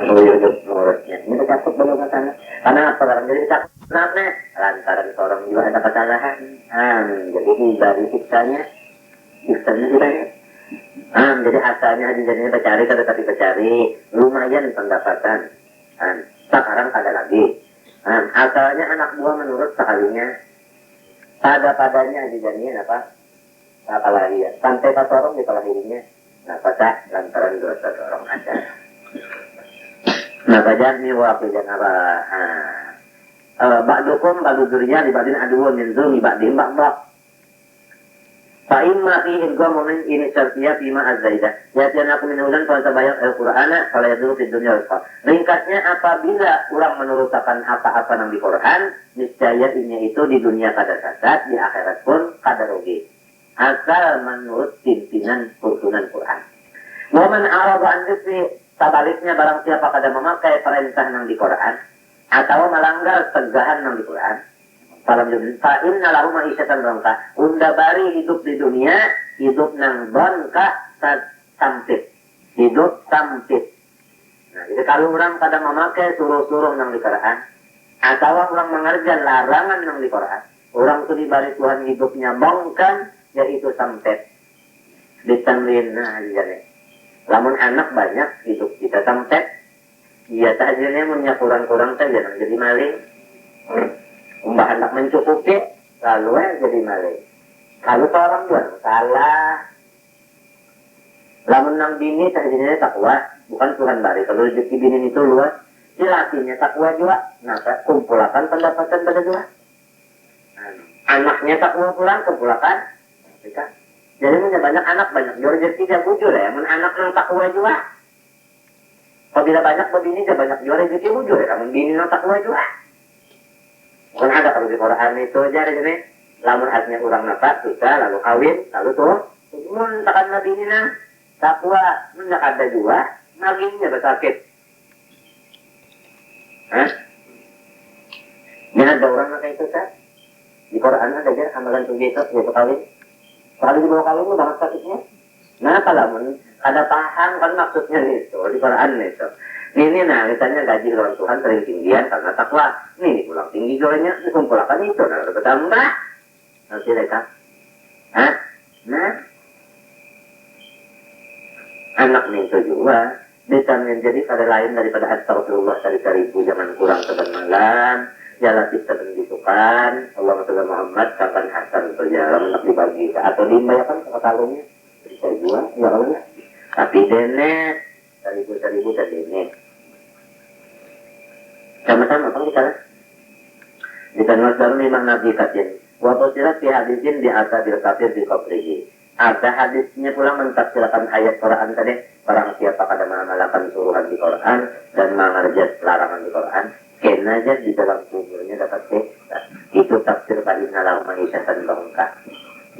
hidup menurutnya. Ini takut belum ke sana. Karena apa? Karena jadi takut kenapa? Lantaran seorang juga ada kesalahan. Jadi dari siksanya juga ya. Jadi asalnya jadinya bercari tetapi bercari lumayan pendapatan. Sekarang ada lagi. Asalnya anak buah menurut sekalinya padanya jadinya apa? Kelahiran. Sampai ke sorong di kelahirannya. Nah, pada lantaran dosa sorong ada. Nah, badan ni wakil dan apa? Ba'dukum ba'dudurnya dibanding aduun min zulmi ba'dim ba'dak. Fa'imma fi irgamumin ini syartiyah fima az-zaidah. Yatian aku minulan kalau terbayang Al-Qur'ana kalau yadulu fi dunia wal ringkasnya apabila orang menurutakan apa-apa yang di Quran, niscaya ini itu di dunia kada sesat, di akhirat pun kada rugi. Asal menurut pimpinan tuntunan Quran. Waman arada an dzikri sebaliknya barang siapa kada memakai perintah yang di Quran atau melanggar tegahan yang di Quran, salam jumlah fa'in lahu ma'isyatan bangka unda bari hidup di dunia hidup nang bangka sampit hidup sampit. Nah, jadi kalau orang pada memakai suruh-suruh nang di Quran atau orang mengerjakan larangan nang di Quran, orang itu diberi Tuhan hidupnya bangkan yaitu sampit ditanwin. Nah, jadi lamun anak banyak hidup kita sampit ya takjilnya punya kurang-kurang saja nang jadi maling. Umbah hendak mencukupi, lalu jadi maling. Kalau seorang jual salah, lamun nang bini tajirnya takwa, bukan Tuhan bari. Kalau rezeki bini itu luas, si lakinya takwa juga. Nah, kumpulkan pendapatan pada dua. Anaknya takwa pulang, kumpulkan. Jadi punya banyak anak banyak jual rezeki dia bujur ya. Mun anak nang takwa juga. Apabila banyak begini dia banyak jual rezeki bujur ya. Mun bini nang takwa juga. Bukan ada kalau di Quran itu aja ini. Lamun hatinya orang nafas, susah, lalu kawin, lalu tuh. Mun takkan nabi ini nah. Takwa, menyak ada juga. Naginya bersakit. Ini ada orang na kayak itu kan. Di Quran ada aja amalan tuh gitu, yaitu kawin. Kalau di bawah kawin itu banget sakitnya. Nah, kalau mun ada paham kan maksudnya itu di Quran itu. Ini nah, misalnya gaji lawan Tuhan sering tinggian karena takwa. Ini pulang tinggi jualnya, dikumpulkan itu, nah bertambah. Nanti mereka, nah, anak itu juga ditanya jadi pada lain daripada astagfirullah dari 1000 zaman kurang seban malam. Ya latih terbentukan. Allah Muhammad kapan hasan berjalan nak dibagi atau dibayarkan ke kalungnya bisa jual, ya Allah. Tapi dene 1000 dan dene. Sama-sama kan kita masdar memang nabi katin wa posirat fi hadisin di asa bil kafir di qabrihi. Ada hadisnya pula mentafsirkan ayat Quran tadi, barang siapa kada mengamalkan suruhan di Quran dan mengerjakan larangan di Quran, kena aja di dalam kuburnya dapat siksa. Itu tafsir fa'inna lahu ma'isyatan bangka.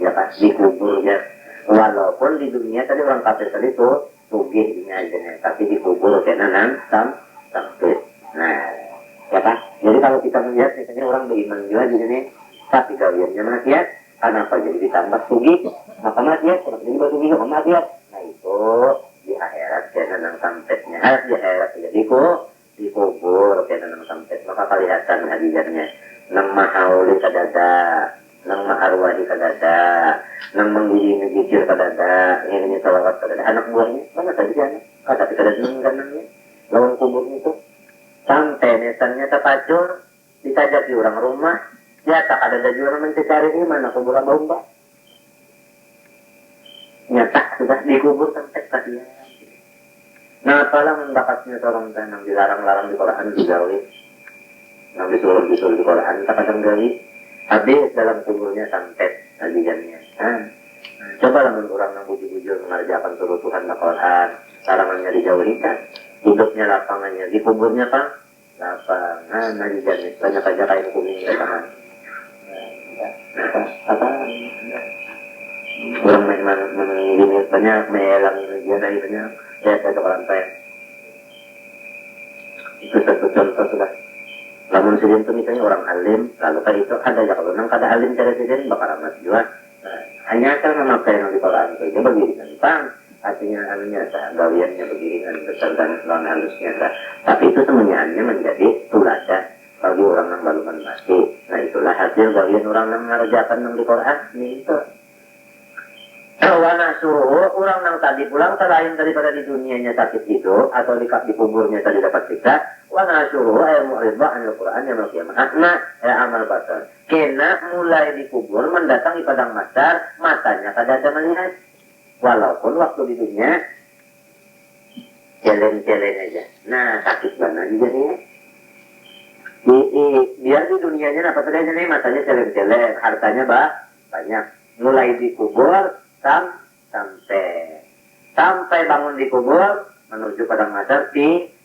Ya kan, di kuburnya walaupun di dunia tadi orang kafir tadi itu sugihnya aja, tapi di kubur kena nang sampai. Nah, ya kan? Jadi kalau kita melihat misalnya orang beriman juga di sini, tapi kaliannya maksiat, kenapa jadi ditambah sugih? Maka maksiat, kenapa jadi sugih? Maksiat. Nah itu di akhirat kena nang sampetnya. Di akhirat jadi di kubur kena nang sampet. Maka kelihatan hadiahnya. Nang mahauli kadada, nang maharwahi kadada, nang menggigil kadada, ini salawat kadada. Anak buahnya mana tadi kan? Tapi kadada nang lawan kubur itu. Sampai nesannya terpacur, ditajak di orang rumah, ya tak ada jualan mencari di mana kuburan domba. Nyata sudah dikubur sampai kasihan. Nah, apalah mendapatnya seorang tanang dilarang-larang di Quran digawi, yang disuruh di Quran tak kadang gawi, habis dalam kuburnya sampai ajiannya. Cobalah orang yang bujur-bujur mengerjakan suruh Tuhan di Quran, larangannya dijauhi kan. Hidupnya lapangannya, di kuburnya kan lapangan, najiannya banyak aja kain kuning di tangan. Apa? Orang mengirimnya banyak, melang dia dari banyak. Ya saya orang saya. Itu satu contoh sudah. Namun sendiri itu misalnya orang alim, lalu kan itu ada ya kalau nang kada alim cara sendiri bakal amat juga. Hanya kan memakai yang di Quran itu dia berdiri tentang artinya anunya galiannya begini besar dan lawan halusnya tapi itu semuanya menjadi tuladan bagi orang yang baru mati. Nah itulah hasil galian orang yang mengerjakan di Quran itu. Wana suruh orang yang tadi pulang selain daripada di dunianya sakit itu atau di kuburnya tadi dapat siksa. Wana suruh ayat mu'ridha anil Quran yang kiamat. Nah amal basar. Kena mulai dikubur mendatangi padang mahsyar matanya kada ada melihat. Walaupun waktu di dunia jalan-jalan aja. Nah sakit banget juga nih. Biar di dunianya apa saja nih matanya jalan-jalan, hartanya banyak. Mulai dikubur sampai bangun dikubur menuju padang mahsyar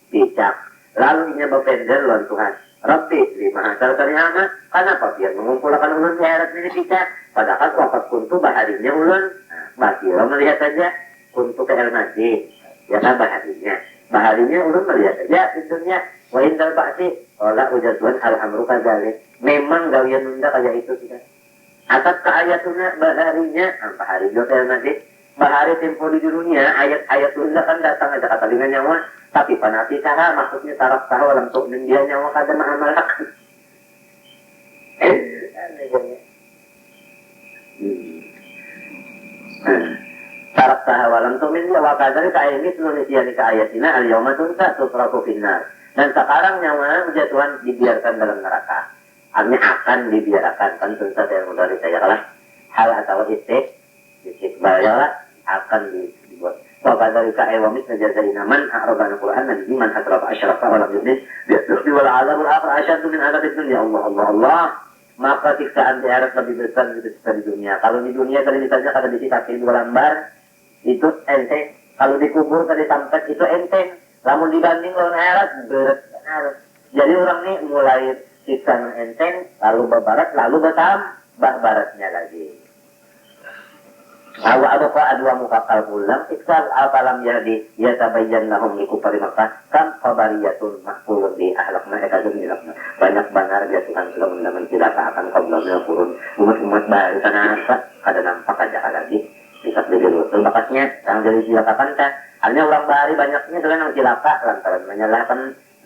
dicap. Lalu inya berpender lawan Tuhan. Rabbi 5 hasar ternyata kenapa biar mengumpulkan ulun syarat ini dicap. Padahal wafat kuntu baharinya ulun. Basiro melihat saja untuk ke Al-Masjid. Ya kan baharinya ulun melihat saja pintunya. Wa indal ba'si olah ujar Tuhan alhamru kadzalik. Memang gawian nunda kayak itu kita. Atas ke ayatuna baharinya bahari jo Al-Masjid. Bahari tempo di dunia ayat-ayat nunda kan datang aja kata dengan nyawa. Tapi panati cara maksudnya taraf tahu langsung dia nyawa kada ma'amalak. Taraf tahawalam tumin ya wakadari ka'ini Indonesia ni ka'ayatina al-yawma tunsa tutraku finnar. Dan sekarang nyawa jatuhan dibiarkan dalam neraka. Artinya akan dibiarkan kan tunsa yang dari saya kalah hal atau istiqbalnya akan dibuat. Wakadari ka'ayawamis najazari naman a'roban Al-Quran nabi man hatrafa asyarafa walam yudnis biasuddi wal azabul akhir asyadu min azab dunia Allah maka siksaan di akhirat lebih besar dari siksa di dunia. Kalau di dunia tadi ditanya kada disikapi 2 lembar itu enteng. Kalau dikubur tadi sampai itu enteng. Namun dibanding lawan akhirat berat. Jadi orang ini mulai siksa enteng, lalu berbarat, lalu bertambah baratnya lagi. Awa adqa adwa muqaqqal ulam ikal afalam yahdi yatabayyan lahum likufari Makkah kam khabariyatun mahfulun bi ahlakna ekadun ilakna. Banyak benar dia Tuhan sudah menceritakan kaumnya kurun umat-umat baru sana kada nampak aja lagi bisa dulu bakatnya yang dari silakan kan hanya orang bahari banyaknya dengan yang cilaka lantaran menyalahkan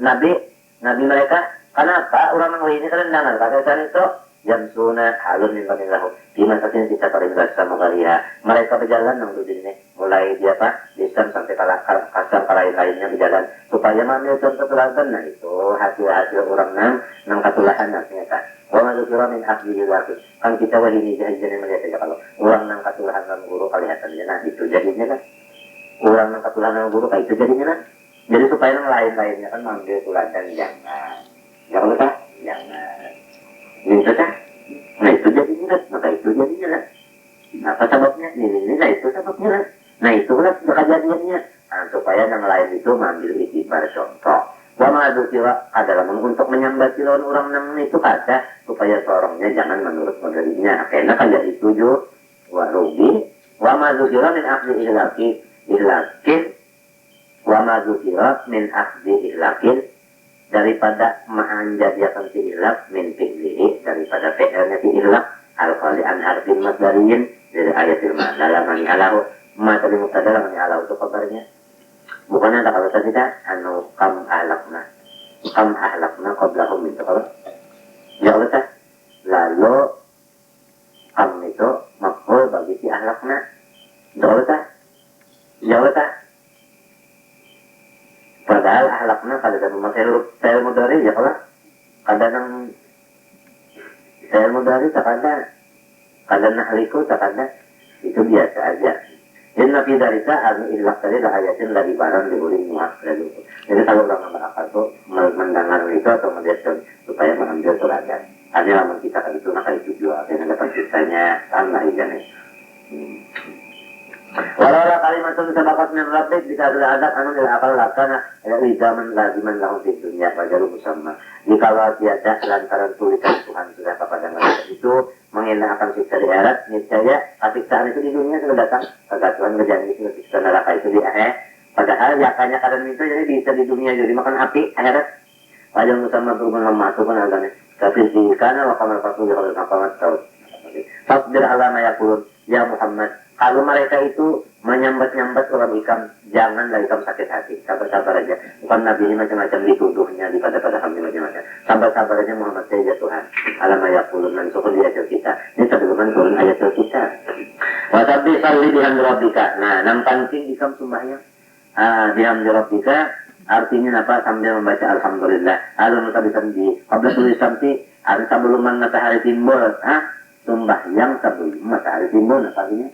nabi mereka. Kenapa orang yang ini kalian dengar kata itu Jamsuna halun min lahu gimana saja bisa teringat sama kalian. Mereka berjalan nang di sini mulai dia lisan sampai kasar lain-lainnya berjalan supaya mengambil contoh teladan. Nah itu hasil orang nang katulahan ternyata wa mazkura min ahli waqi kan kita wahini jahijan melihat saja kalau orang nang katulahan nang guru kelihatannya. Nah itu jadinya kan orang nang katulahan nang guru kayak itu jadinya kan. Jadi supaya nang lain-lainnya kan mengambil teladan jangan lupa jangan. Ini kan? Nah itu jadinya lah, maka itu jadinya lah. Apa sebabnya? Ini lah itu sebabnya lah. Nah itulah kejadiannya. Nah, supaya yang lain itu mengambil itibar contoh. Wa ma'adukira adalah untuk menyambati lawan orang nang itu kata supaya seorangnya jangan menurut modalinya. Karena kayak itu juga wa rugi. Wa ma'adukira min akhdi ihlakin. Wa ma'adukira min akhdi ihlakin. Daripada menjadikan si ilak min fi'lihi daripada fi'lnya si ilak al-qali an harfin masdariyin dari ayat ilma dalam mani alahu ma tadi mutadalah mani alahu itu kabarnya bukan ada kalau kita anu kam ahlakna qablahum itu kalau ya Allah lalu kam itu maf'ul bagi si ahlakna ya Allah padahal ahlakna kada memakai fa'il mudhari ya kalau kada nang fa'il mudhari takada nahliku takada itu biasa aja. Inna fi dzalika al-ilaq tadi la ayatin la ibaran li ulil nuha. Jadi kalau orang berakal tuh mendengar itu atau melihat supaya mengambil teladan. Hanya lamun kita kan itu nak itu juga dengan dapat ceritanya Allah ijane. Walau kalimatun sabakat min rabbik bisa ada anu dari akal lakana zaman laziman lahum di dunia wajaru musamma. Jikalau tiada lantaran tulisan Tuhan sudah kepada mereka itu mengelakkan siksa di akhirat, niscaya siksaan itu di dunia sudah datang. Kata Tuhan berjanji siksa neraka itu di akhirat. Padahal yakanya kadang itu jadi bisa di dunia jadi makan api akhirat. Wajaru musamma berhubungan masukkan agama. Tapi karena wakamar fasul kalau kafamat tahu. Fasbir ala ma yaqulun ya Muhammad. Kalau mereka itu menyambat-nyambat orang ikam, janganlah ikam sakit hati, sabar-sabar aja. Bukan Nabi ini macam-macam dituduhnya, pada kami macam-macam. Sabar-sabar aja Muhammad saja Tuhan. Alam ayat pulun dan sukun di ayat kita. Ini sebelum turun ayat kita. Wasabi salli bihamdi rabbika. Nah, nam penting ikam sembahyang. Bihamdi rabbika artinya apa? Sambil membaca alhamdulillah. Alun tadi di qabla tulis sampai hari sebelum matahari timbul. Sembahyang sebelum matahari timbul apa ini?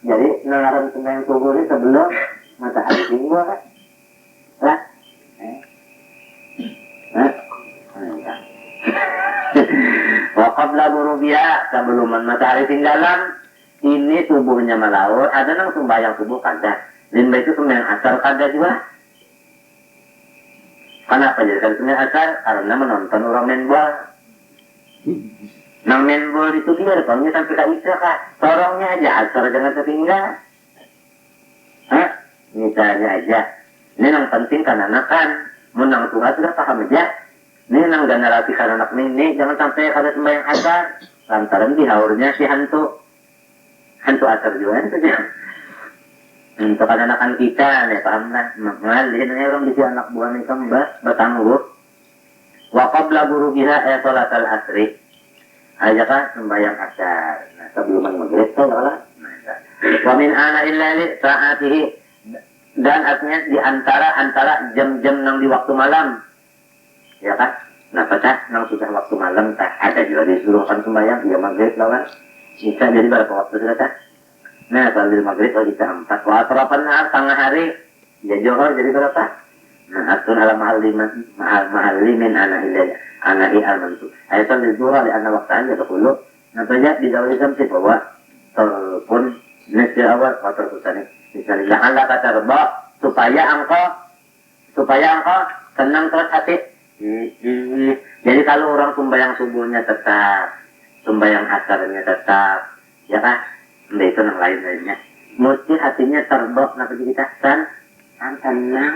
Jadi ngarang sembahyang subuh ini sebelum matahari timbul kan? Lah? Wa qabla ghurubiha sebelum matahari tinggalan ini subuhnya melaut. Ada nang sembahyang subuh kada. Limba itu sembahyang asar kada juga. Kenapa jadi kan sembahyang asar? Karena menonton orang main bola. Nang main bola itu dia depannya sampai ke isya kah? Sorongnya aja asar jangan tertinggal. Misalnya aja. Ini yang penting kan anakan. Menang Tuhan sudah paham aja. Ini nang generasi kan anak ini jangan sampai kada sembahyang asar. Lantaran dihaurnya si hantu asar juga itu aja. Untuk anak-anak kita, nih paham lah. Malin orang di anak buah nih kembas bertangguh. Wa qabla ghurubiha salat al-asri. Aja kan sembahyang asar. Nah, sebelum maghrib itu lah. Wa min ana illa li saatihi dan artinya di antara jam-jam nang di waktu malam. Ya kan? Nah, pada nang sudah waktu malam tak ada juga disuruhkan sembahyang dia maghrib lawan. Bisa jadi berapa waktu sudah tak? Nah, kalau maghrib kalau bisa 4. Wah, tengah hari ya johor jadi berapa? Nah, atun ala mahalli min ana'i al-mansu. Ayatan dizuhur li anna waqta'an ya dahulu. Nah, banyak di dalam Islam sih bahwa telepon nasi awal atau terusane. Misalnya anda kata reba supaya engkau senang terus hati. Jadi kalau orang sembahyang subuhnya tetap, sembahyang asarnya tetap, ya kan? Nah, itu yang lain-lainnya. Mesti hatinya terbok, kenapa kita tenang.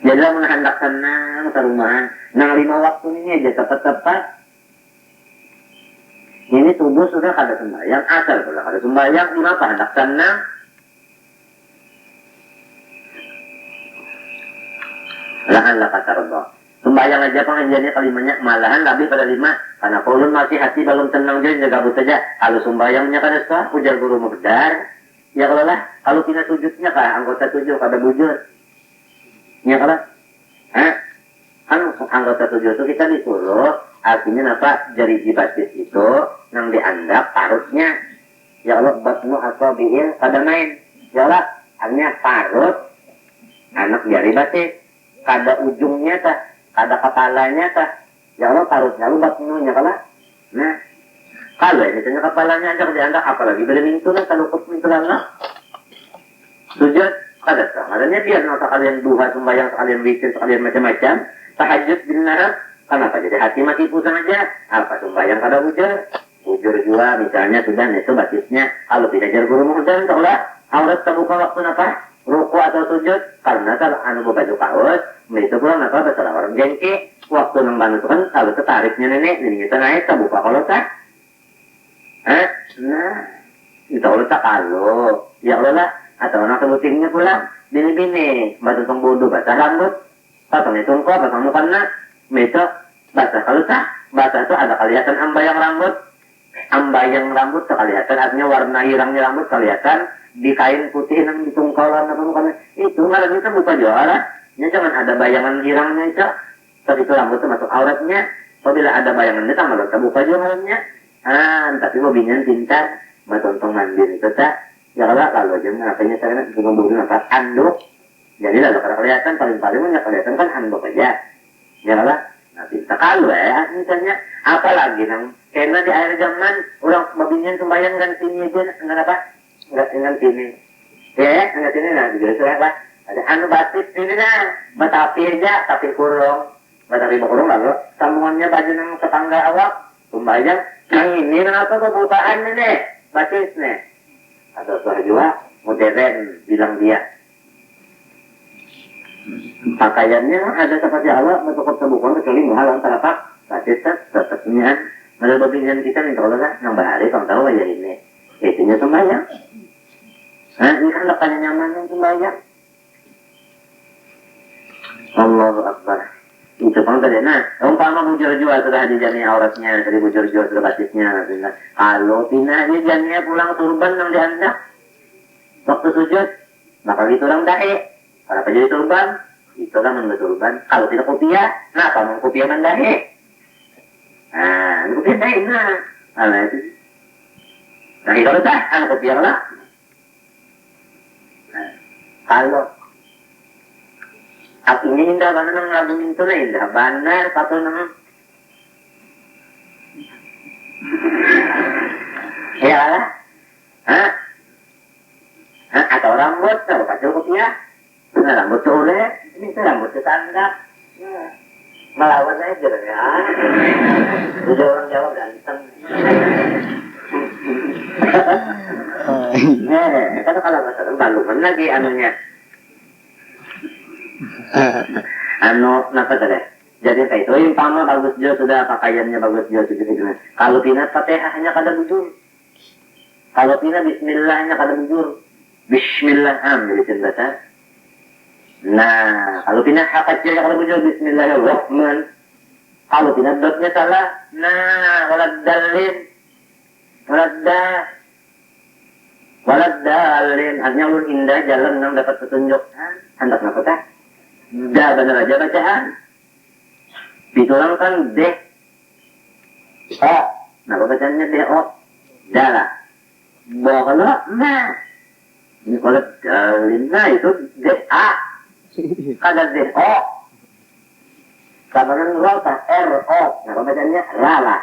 Jadilah hendak tenang ke rumahan. Nang 5 waktu ini aja tepat-tepat. Ini subuh sudah kada sembahyang, asar pula kada sembahyang, kenapa hendak tenang? Lahan kata terbok. Sembahyang aja pengajiannya kalimatnya malahan lebih pada 5 karena kolon masih hati belum tenang jadi gabut saja. Kalau sembahyangnya kada sah ujar guru mubdar ya kalau kita sujudnya kah anggota 7 kada bujur ya kalau kan anggota 7 itu kita disuruh artinya apa jari batis itu yang dianggap parutnya ya Allah batmu atau biil kada main ya Allah hanya parut anak jari batis kada ujungnya kah ada kepalanya kah? Ya Allah parutnya lu batnunya kalah. Nah, kalau ini tanya kepalanya aja dianggap apalagi beli mintu lah kalau kut mintu lah. Sujud kada sah. Adanya biar nota kalian duha sembahyang sekalian witir sekalian macam-macam. Tahajud benar. Kenapa jadi hati mati pusing aja? Apa sembahyang kada bujur? Bujur juga misalnya sudah itu batisnya. Kalau tidak jar guru muhdan kalau aurat terbuka waktu apa? Ruku atau sujud karena kalau anu baju kaos itu pulang apa bahasa orang jengki waktu nembang itu kan kalau ketariknya nenek kita naik terbuka kalau tak nah itu kalau tak kalau ya Allah lah atau anak kebutingnya pulang bini-bini batu tunggudu basah rambut patong itu kok patong mukanya itu basah kalau tak basah itu ada kelihatan ambayang rambut kelihatan artinya warna hirangnya rambut kelihatan di kain putih yang ditungkalan apa bukan itu malah kita buka jualan ya jangan ada bayangan hirangnya itu tapi itu rambut itu masuk auratnya apabila ada bayangan itu malah kita buka jualannya tapi mobilnya pintar matontong mandir itu tak ya kalau aja ngapainnya saya itu ngomongin apa anduk jadi lalu kalau kelihatan paling-paling kelihatan kan anduk aja ya nah bisa kalau misalnya apalagi nang karena di akhir zaman orang mobilnya sembahyang dan sini aja nggak apa enggak dengan sini ya enggak sini nah juga sudah lah ada anu batik sini nah batapi aja tapi kurung batapi kurung lalu sambungannya baju nang tetangga awak sembahyang yang ini kenapa kebutaan ini batis nih atau sudah juga modern bilang dia pakaiannya ada seperti Allah untuk kebukaan kecuali mahal antara pak batis tetapnya menurut opinion kita nih kalau nggak nambah hari kalau tahu aja ini itunya sembahyang Nah, ini kan lekanya nyaman yang sembahyang. Allahu Akbar. Itu kan tadi. Nah, umpama bujur jual sudah dijani auratnya, dari bujur jual sudah batisnya. Kalau pinahnya janinya pulang turban yang diandak, waktu sujud, maka itu orang dahe. Kenapa jadi turban? Itu kan menurut turban. Kalau tidak kopiah, kenapa mau kopiah mendahe? Nah, kopiah dahe, nah itu. Nah, itu dah, kopiah lah. Nah, kalau artinya indah mana nang lagu itu na indah benar satu nang ya lah, atau rambut atau kacau kopiah, nah rambut sore ini tuh rambut tetangga, melawan aja ya, udah orang Jawa ganteng. Kan kalau masalah baluman lagi anunya. Napa tadi? Jadi kayak itu, umpama bagus juga sudah pakaiannya bagus juga gitu. Kalau pinat Fatihahnya kada bujur. Kalau pinat Bismillahnya kada bujur. Bismillah jadi cerita. Nah, kalau pinat hakatnya kada bujur Bismillahirrahman. Kalau pinat dotnya salah, nah walad dalin. Artinya ulun indah jalan yang dapat petunjuk. Hendak napa tah? Dah benar aja bacaan. Ditulang kan deh. Oh. Nah, bacaannya deh oh. Dah lah. Bawa kalau nah. Ini kalau dalin nah itu deh a. Kada deh oh. Kabaran roh tah r o. Nah, bacaannya lala.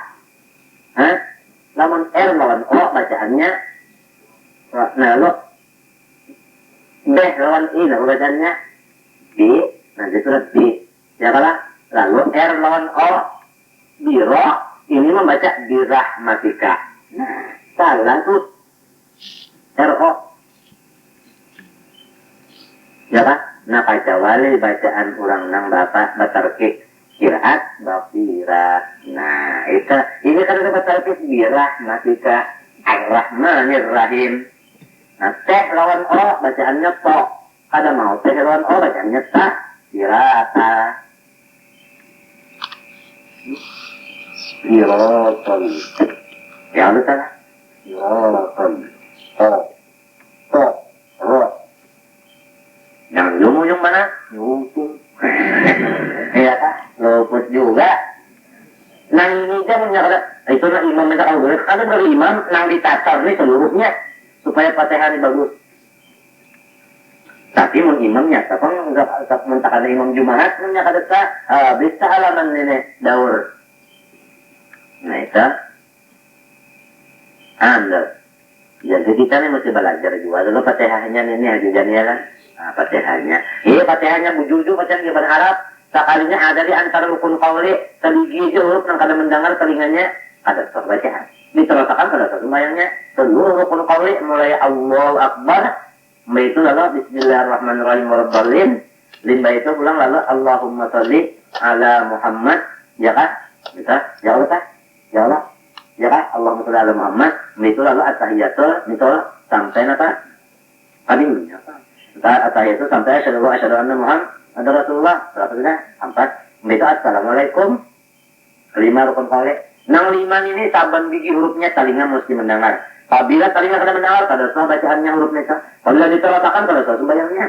Lawan r lawan o bacaannya. Nah, lo deh lawan i nah bacaannya B, nanti surat B. Ya kalah. Lalu R lawan O. Biro, ini membaca birahmatika. Nah, salah tuh. R-O. Ya kan? Nah, kacawali bacaan orang nang bapak batarkik. Kiraat, bapira. Nah, itu. Ini kan ada batarkik birahmatika. Ar-Rahmanir-Rahim. Nah, teh lawan O, bacaannya to. Kada mau teh lawan O bacaannya ta sirata. Siratan. Ya udah sana. Siratan. To. Yang lumu yang mana? Lumu. Iya kah? Luput juga. Nang ini dia menyakada. Itu na imam minta kalau boleh. Kalau dari imam nang ditatar nih seluruhnya supaya Fatihah ini bagus. Tapi mun imamnya, tapi enggak mentakkan imam Jumat, punya kada bisa halaman nenek daur. Nah itu, anda. Jadi kita nih mesti belajar juga. Dulu Fatihahnya ini ajudannya kan, Fatihahnya. Iya Fatihahnya bujur bacaan di bahasa Arab. Sekalinya ada di antara rukun qauli, seligi huruf yang kada mendengar telinganya ada bacaan. Diteratakan pada satu bayangnya seluruh rukun qauli mulai Allahu Akbar. Itu lalu Bismillahirrahmanirrahim warabbalin. Limba itu pulang lalu Allahumma sholli ala Muhammad. Ya kan? Bisa? Ya Allah kan? Ya Allah. Ya kan? Allahumma sholli ala Muhammad. Itu lalu at-tahiyatul. Itu sampai apa? Tadi at-tahiyatul sampai asyhadu anna Muhammad ada Rasulullah. Berapa? 4. Itu assalamualaikum. 5 rukun qauli. Nang 5 ini saban biji hurufnya telinga mesti mendengar. Apabila telinga kada mendengar, kada sah bacaannya hurufnya. Apabila diteratakan, kada sah sembahyangnya.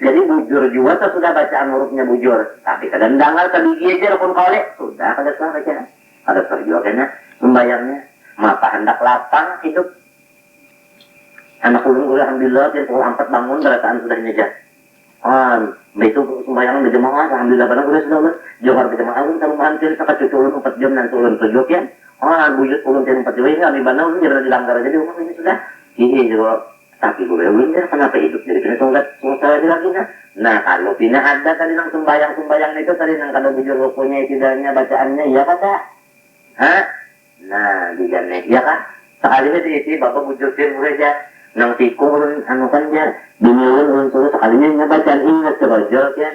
Jadi bujur juga sudah bacaan hurufnya bujur. Tapi kada mendengar, tergigi aja rukun qauli. Sudah kada sah bacaan. Kada sah juga kena sembahyangnya. Mata hendak lapang hidup. Anak ulun alhamdulillah dia pukul 4 bangun berataan sudah nyejar. Itu sembahyang di jemaah alhamdulillah barang sudah johar di jemaah ulun kalau hampir sakat cucu ulun 4 jam nanti ulun tujuh ya. Bujut ulun tiap 4 jam ini kami bana ulun jadi dilanggar jadi umur ini sudah. Ini juga tapi gue ulun ya kenapa hidup jadi kena tonggat selesai lagi nah kalau pina ada tadi nang sembahyang itu tadi nang kada bujur rukunya tidaknya bacaannya ya kata. Nah digane ya kan sekalinya diisi bapak bujur tim aja nang tikung ulun anu kan dia dinulun ulun suruh sekalinya bacaan ingat sebajol kan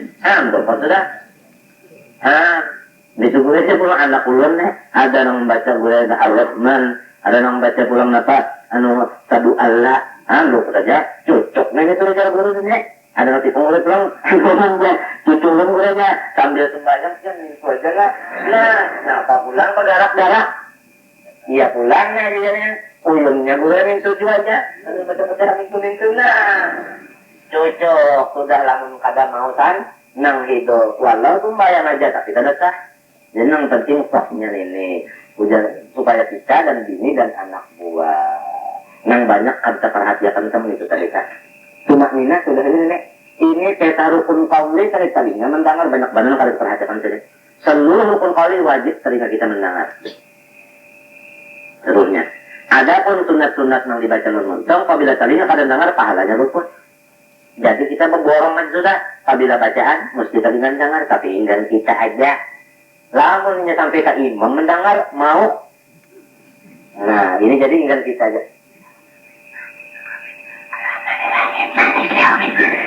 dapat sudah Disuguh aja pulang anak ulun ada yang membaca gula Ar-Rahman, ada yang membaca pulang apa sadu Allah, lu saja cocok ini tuh cara guru ini. Ada nanti pengulit pulang cucu ulun gulanya sambil sembahyang kan itu aja lah. Nah apa pulang berdarah-darah? Iya pulangnya jadinya ulunnya gulanya itu aja. Lalu baca-baca itu nah cocok sudah lamun kada mautan nang hidup walau sembahyang aja tapi tidak sah. Jadi yang penting soknya ini supaya kita dan bini dan anak buah yang banyak kita perhatikan sama itu tadi kan. Cuma Nina sudah ini kita rukun kauli tadi-tadinya mendengar banyak banget kali perhatikan tadi. Seluruh rukun kauli wajib telinga kita mendengar. Seluruhnya. Adapun sunat-sunat yang dibaca non-montong, apabila telinga kada dengar pahalanya rukun. Jadi kita memborong aja sudah. Apabila bacaan mesti telinga dengar, tapi ingin kita aja. Lamunnya sampai ke imam mendengar mau. Nah ini jadi ingin kita aja.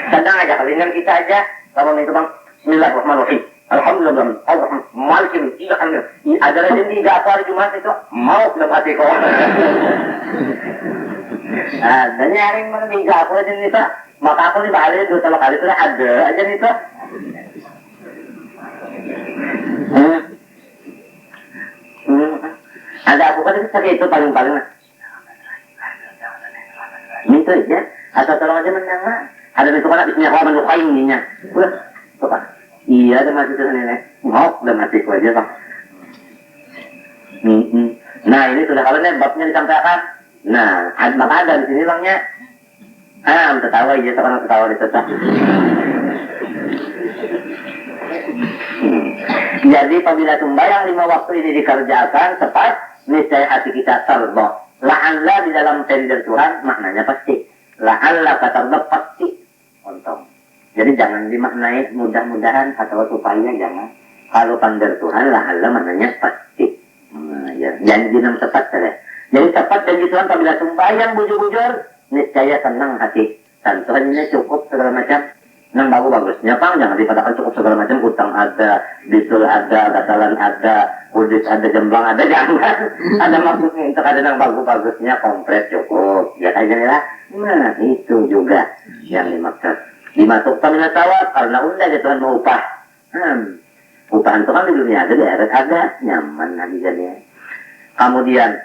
Sedang aja kelingan kita aja. Lamun itu bang Bismillahirrahmanirrahim. Alhamdulillah. Malikin tidak kan. Ada lagi tiga apa hari Jumat itu mau dapat hati kau. Dan nyaring mana tiga apa aja nih tak. Maka aku nih balik 2-3 kali itu ada aja nih tak. Ada aku kan itu itu paling-paling itu aja atau tolong aja mendengar ada itu kan bismillahirrahmanirrahim melukainnya udah apa iya ada masih tuh nenek mau udah mati ku aja bang nah ini sudah kalau babnya disampaikan nah maka ada di sini bangnya tertawa aja sekarang tertawa di tetap. Jadi apabila sembahyang 5 waktu ini dikerjakan tepat, niscaya hati kita terdoh. La'alla di dalam tender Tuhan maknanya pasti. La'alla kata terdoh pasti. Untung. Jadi jangan dimaknai mudah-mudahan atau supaya jangan. Kalau tender Tuhan la'alla maknanya pasti. Janji yang tepat saja. Jadi tepat janji Tuhan apabila sembahyang bujur-bujur, niscaya tenang hati. Dan Tuhan ini cukup segala macam. Yang bagus-bagusnya Pang, jangan dikatakan cukup segala macam, utang ada, bisul ada, gatalan ada, kudus ada, jemblang ada, jangan. Ada maksudnya untuk ada yang bagus-bagusnya, komplit cukup. Ya kayak gini lah. Nah, itu juga yang dimaksud. Dimasukkan minat tawar, karena udah ya Tuhan mau upah. Upahan Tuhan di dunia ada, di akhirat ada, nyaman nanti jadinya. Kemudian,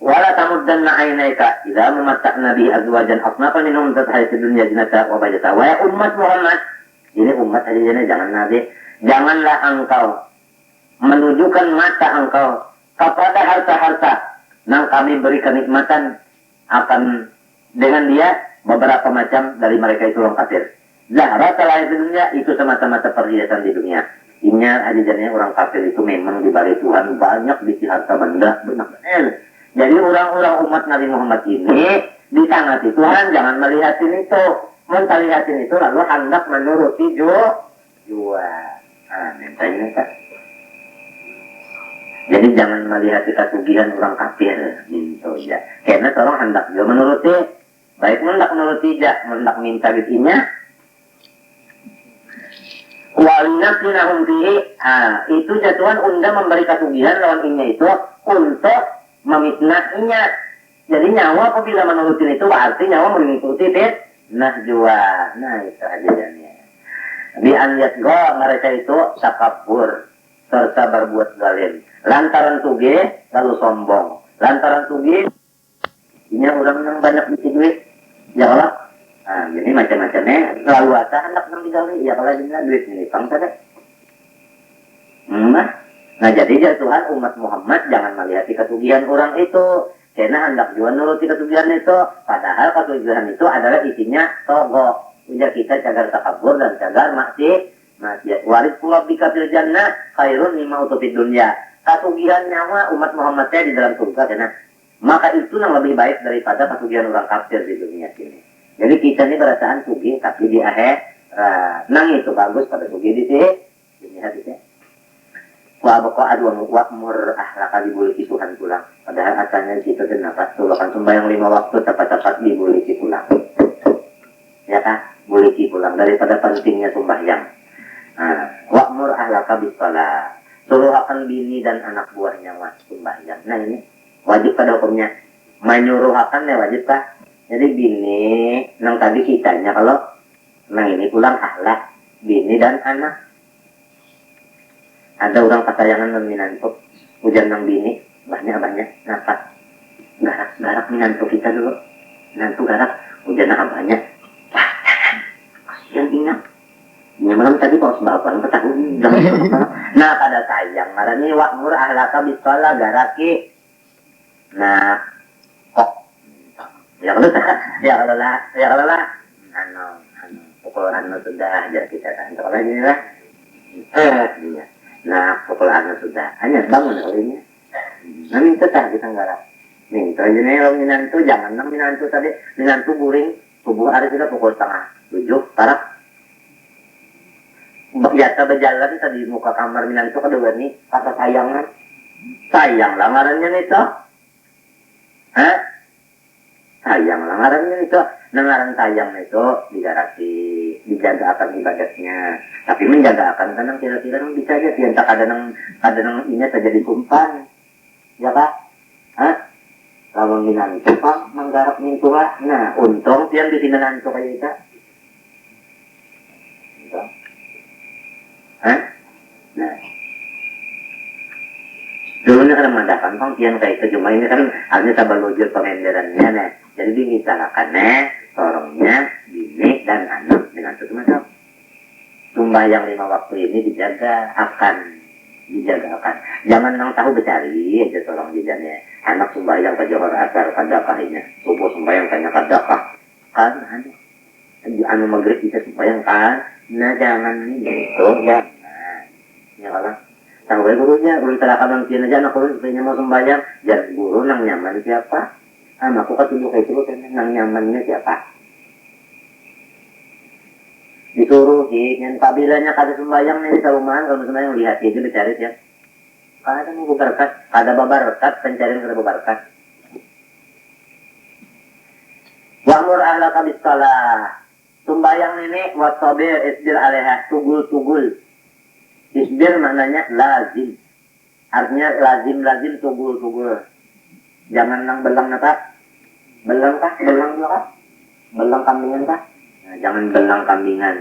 wala tamuddanna ainaika idza mamatta'na bi azwajan asnafa minhum tatahayat dunya jinata wa bajata wa ya ummat Muhammad ini umat aja ini jangan nabi janganlah engkau menunjukkan mata engkau kepada harta-harta yang kami beri kenikmatan akan dengan dia beberapa macam dari mereka itu orang kafir zahrat lahir di dunia itu semata-mata perhiasan di dunia ingat aja orang kafir itu memang diberi Tuhan banyak di harta benda benar-benar. Jadi orang-orang umat Nabi Muhammad ini disangati Tuhan jangan melihatin itu. Melihatin itu lalu hendak menuruti jua. Mintanya kan. Jadi jangan melihat kesugihan orang kafir. Gitu ya. Karena orang hendak juga menuruti. Baik hendak menuruti ya. Hendak minta gitunya. Walinafsinahum fihi. Itu jatuhan unda memberi kesugihan lawan inya itu untuk memitnahnya. Jadi nyawa apabila menurutin itu berarti nyawa mengikuti fitnah jua. Nah itu aja jadinya. Di anjat go mereka itu takabur serta berbuat zalim. Lantaran tuge lalu sombong. Lantaran tuge ini orang yang banyak bikin duit. Ya Allah. Nah, jadi macam-macamnya selalu ada hendak nang digali. Ya kalau dia duit ini pang tadi. Nah jadi ya Tuhan umat Muhammad jangan melihat kesugihan orang itu. Karena hendak juga nuruti kesugihan itu. Padahal kesugihan itu adalah isinya togo. Ujar kita cagar takabur dan cagar maksiat. Waris pula bika fil jannah khairun mimma utufid dunya. Kesugihan nyawa umat Muhammadnya di dalam surga karena maka itu yang lebih baik daripada kesugihan orang kafir di dunia ini. Jadi kita ini perasaan sugih tapi di akhir nang itu bagus pada sugih di dunia ini. Wa baqa adwa wa'mur ahlaka dibuliki Tuhan pulang. Padahal asalnya kita dan nafas tulakan sembahyang 5 waktu tepat-tepat dibuliki pulang. Ya kan? Buliki pulang daripada pentingnya sembahyang. Wa'mur ahlaka bisalah. suruh akan bini dan anak buahnya sembahyang. Nah ini wajib pada hukumnya. Menyuruhakan ya wajib kah? Jadi bini, nang tadi kitanya kalau nang ini pulang ahlak bini dan anak. Ada orang pasayangan dan minantu, hujan nang bini, banyak napa? Garak minantu kita dulu, minantu garak, hujan nang banyak. Yang ingat, ini malam tadi pas bapak ketahui. Nah pada sayang, marani wa'mur ahlaka bisola garaki. Nah, kok ya kalau lah pukul sudah aja kita kan kalau ini lah nah pukul sudah hanya bangun kalinya nah minta kita garap minta aja nih kalau minantu jangan nang minantu tadi minantu guring subuh hari sudah pukul 6:30 tarak biasa berjalan tadi muka kamar minantu kedua nih kata sayang lamarannya nih toh sayang lamarannya itu nengaran sayang itu dijaga akan ibadahnya tapi menjaga akan kadang kira-kira bisa aja sih entah kadang ini saja dikumpan ya kak kalau minantu pak menggarap mintua nah untung yang di sini nantu kayak kita nah dulunya kan mengadakan kong tiang kayak itu cuma ini kan artinya sabalujur pengenderannya nih jadi dimisalakannya sorongnya bini dan anak dengan itu macam sembahyang 5 waktu ini dijaga akan jangan nang tahu becari aja sorong jajannya anak sembahyang ke johor asar kadakahnya subuh sembahyang kanya kadakah kan anu maghrib bisa sembahyang kan nah jangan gitu ya ya kalau tahu gurunya guru terakaman kian aja anak guru supaya mau sembahyang jadi guru nang nyaman siapa anakku ketunjuk kayak itu nang nyamannya siapa disuruh yang kabilanya kada sembahyang nih saluman kalau sembahyang lihat aja dicari ya kada mau berkat kada babarkat pencarian kada babarkat wa'mur ahlaka bis-shalah sembahyang ini wasabir isbir alaiha tugul isbir maknanya lazim artinya lazim tugul jangan nang belang nata belang juga belang kambingan kah nah, jangan belang kambingan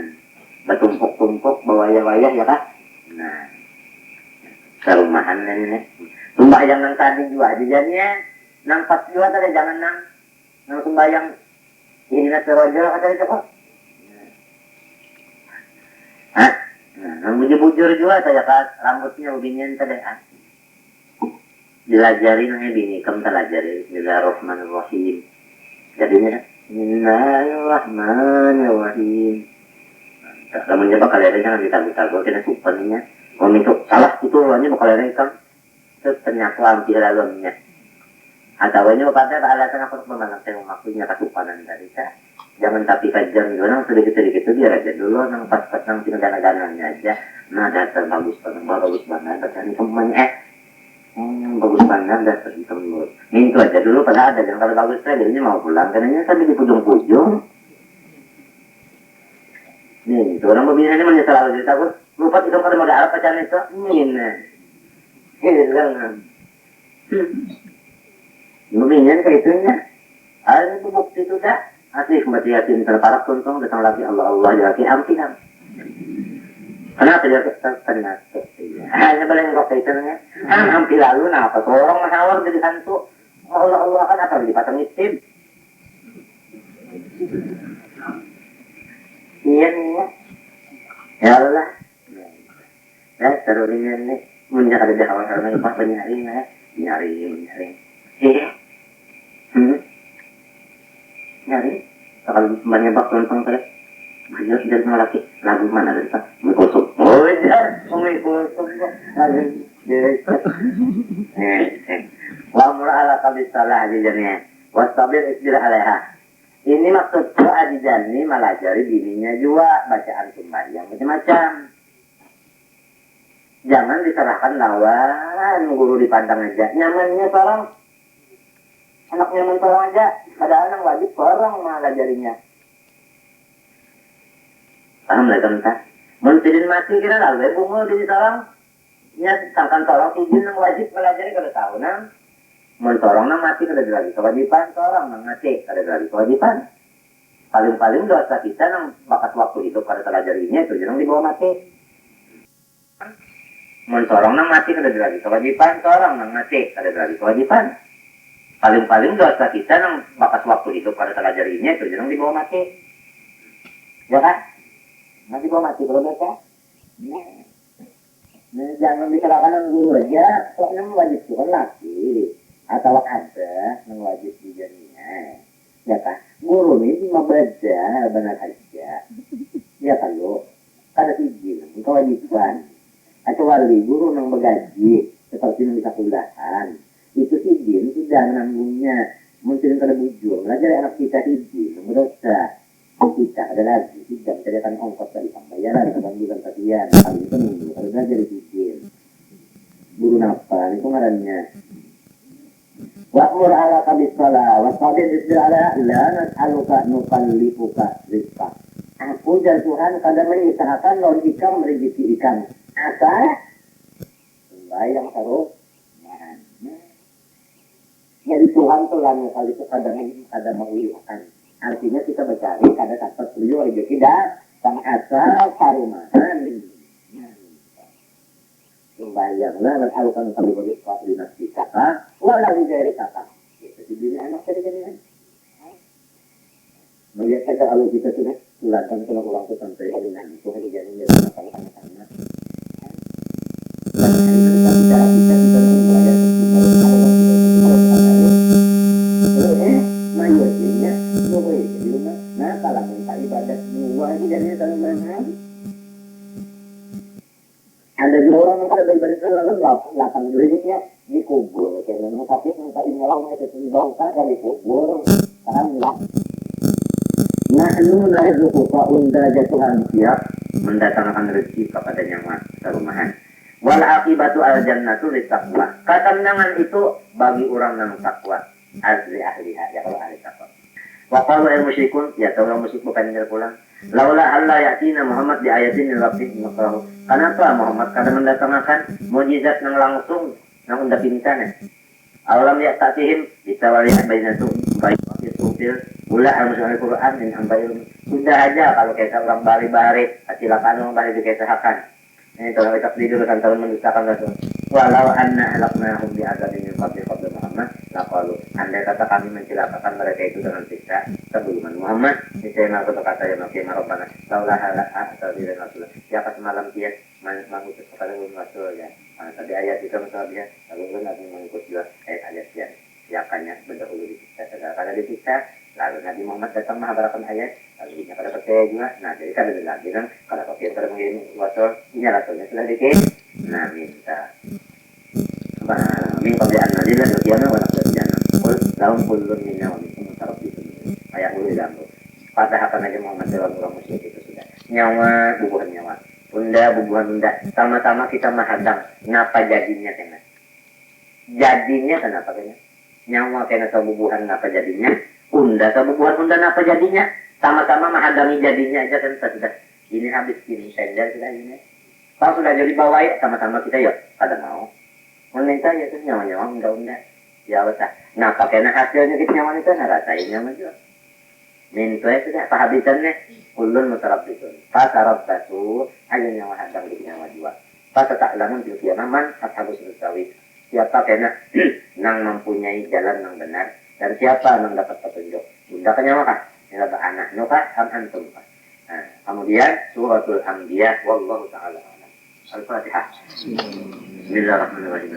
bertumpuk berwayah-wayah ya kak nah serumahan ini sembahyang nang tadi juga jadinya nang pas juga tadi jangan nang sembahyang ini nasi rojo ada itu kok nah, bujur juga saya kan rambutnya ubinnya tadi dilajari namanya bini kamu telajari Bismillahirrahmanirrahim jadinya Bismillahirrahmanirrahim kalau menjadi kalian jangan dital gue kena supannya itu salah itu hanya kalian kan ternyata hampir lalunya atau ini pada alasan aku memang saya maksudnya kasupanan dari saya jangan tapi kajian juga nang sedikit itu biar aja dulu nang pas nang tinggal-tinggalnya aja nah dasar bagus banget bacaan semuanya bagus banget dasar temen ini itu aja dulu pada ada jangan kalau bagus saya jadinya mau pulang karena kan di pujung nih itu orang begini mah selalu cerita gue lupa itu kalau ada apa bacaan itu ini hilang begini kayak itunya ada itu bukti itu dah asih kembali yakin terparak tuntung datang lagi Allah lagi ampinan kenapa dia ternyata hanya belengkok kaitannya hampir lalu nah apa orang mahawar jadi hantu Allah kan apa dipasang itim iya ya Allah serunya nih munyak ada di hawa-hawa pas nyari nyari kalau banyak bak lontong tadi banyak dari laki lagu mana dari pak mikosok mikosok wa mura'ala kabisalah ajijannya wastabir isbir alaiha ini maksud doa ajijani malajari dirinya juga bacaan sembahyang macam-macam jangan diserahkan lawan guru dipandang aja nyamannya seorang anak nyaman seorang aja padahal anak wajib seorang malajarinya paham lah kan tak muntirin mati kira lalu bungul di seorang nya tentang tolong izin yang wajib pelajari kada tahu nang mentorong nang mati kada lagi kewajiban torong nang mati kada lagi kewajiban paling-paling dosa kita nang bakat waktu hidup kada pelajarinya itu jangan dibawa mati mentorong nang mati kada lagi kewajiban torong nang mati kada lagi kewajiban paling-paling dosa kita nang bakat waktu hidup kada pelajarinya itu jangan dibawa mati ya kan nanti dibawa mati kalau mereka jangan diserahkan dengan guru aja, kok nang wajib itu kan laki atau ada nang wajib dijadinya, ya kan? Guru ini cuma belajar benar saja, ya kalau ada izin, kewajiban, kecuali guru nang bergaji, seperti yang bisa kuliahan, itu izin sudah menanggungnya, mungkin kada bujur, belajar anak kita izin, berdosa. Kita ada lagi tidak mencarikan ongkos dari pembayaran kebangunan kalian kali itu minggu kalau belajar izin guru napa itu ngarannya wa'mur ala kabis salah wasabir istirala la nas'aluka nukallifuka rizqa aku dan Tuhan kadang mengusahakan logika merezeki ikan asal bayang terus jadi Tuhan tuh lah kali itu kadang mengusahakan artinya kita mencari kada dapat beliau rezeki dah sama asal parumahan sembayanglah dan alukan kami bagi sekolah dinasti kakak walau dari kakak itu sendiri anak saya kan melihat saja kalau kita sudah tularkan kalau orang itu sampai dengan itu hari jadi dia sama anak-anak cara kita membayar mayornya boleh di rumah. Nah, kalau minta ibadah dua ini jadinya kalau mahal. Ada juga orang yang pada beribadah selalu lapang dirinya dikubur. Karena mau sakit minta imalang itu dibongkar dari kubur. Sekarang lah. Nah, nu narzuku fa unda jatuhan siap mendatangkan rezeki kepada nyawa perumahan. Wal akibatu al jannatu littaqwa. Ketenangan itu bagi orang yang takwa. Ahliha ya kalau ahli takwa. Wa qalu al musyrikun ya kalau musyrik bukan yang pulang. Laula alla yatina Muhammad di ayatin rabbih maqahu. Kenapa Muhammad kadang mendatangkan mukjizat yang langsung yang unda pintane. Awalam ya ta'tihim ditawali bainatu baik itu ula al Quran min ambail. Sudah aja kalau kita orang bari-bari silakan orang bari dikatakan. Ini kalau kita tidur kan tahun mendustakan Rasul. Walau anna halaknahum bi azabin qabli Muhammad laqalu andai kata kami mencelakakan mereka itu dengan siksa sebelum Muhammad niscaya aku kata yang nabi Rabbana laula halaka sabila rasul ya pas malam dia mengutus kepada Rasul ya tadi ayat itu maksudnya lalu nabi mengikut juga ayat dia ya kanya berdahulu disiksa kada disiksa lalu Nabi Muhammad datang mengabarkan ayat lalu dia kada percaya juga nah jadi kada lagi kan kada pakai kada mengirim Rasul ini Rasulnya sudah dikit nah minta min qabli an nadila dunyana wa naqdiyana qul lahum kullun minna wa minkum mutarabbitun ayat ulu dalam pada apa aja Muhammad dalam orang musyrik itu sudah nyawa bubuhan nyawa bunda bubuhan bunda sama-sama kita menghadang kenapa jadinya kenapa kena nyawa kena bubuhan kenapa jadinya unda bubuhan unda kenapa jadinya sama-sama menghadami jadinya aja kan sudah ini habis ini sender sudah ini kalau sudah jadi bawahi sama-sama kita ya kada mau meminta ya itu nyawa-nyawa unda-unda ya betul nah pakai hasilnya kita nyawa itu ngerasain nyawa juga minta ya sudah pahabisannya ulun mutarabbitun fasarabbatu ayo nyawa hadang di nyawa dua fasata'lamun bil qiyamah ashabus musawi siapa kena nang mempunyai jalan yang benar dan siapa yang dapat petunjuk unda ke nyawa kah nyawa anak nuka am antum kah nah, kemudian suratul anbiya wallahu ta'ala alam al-fatihah Bismillahirrahmanirrahim.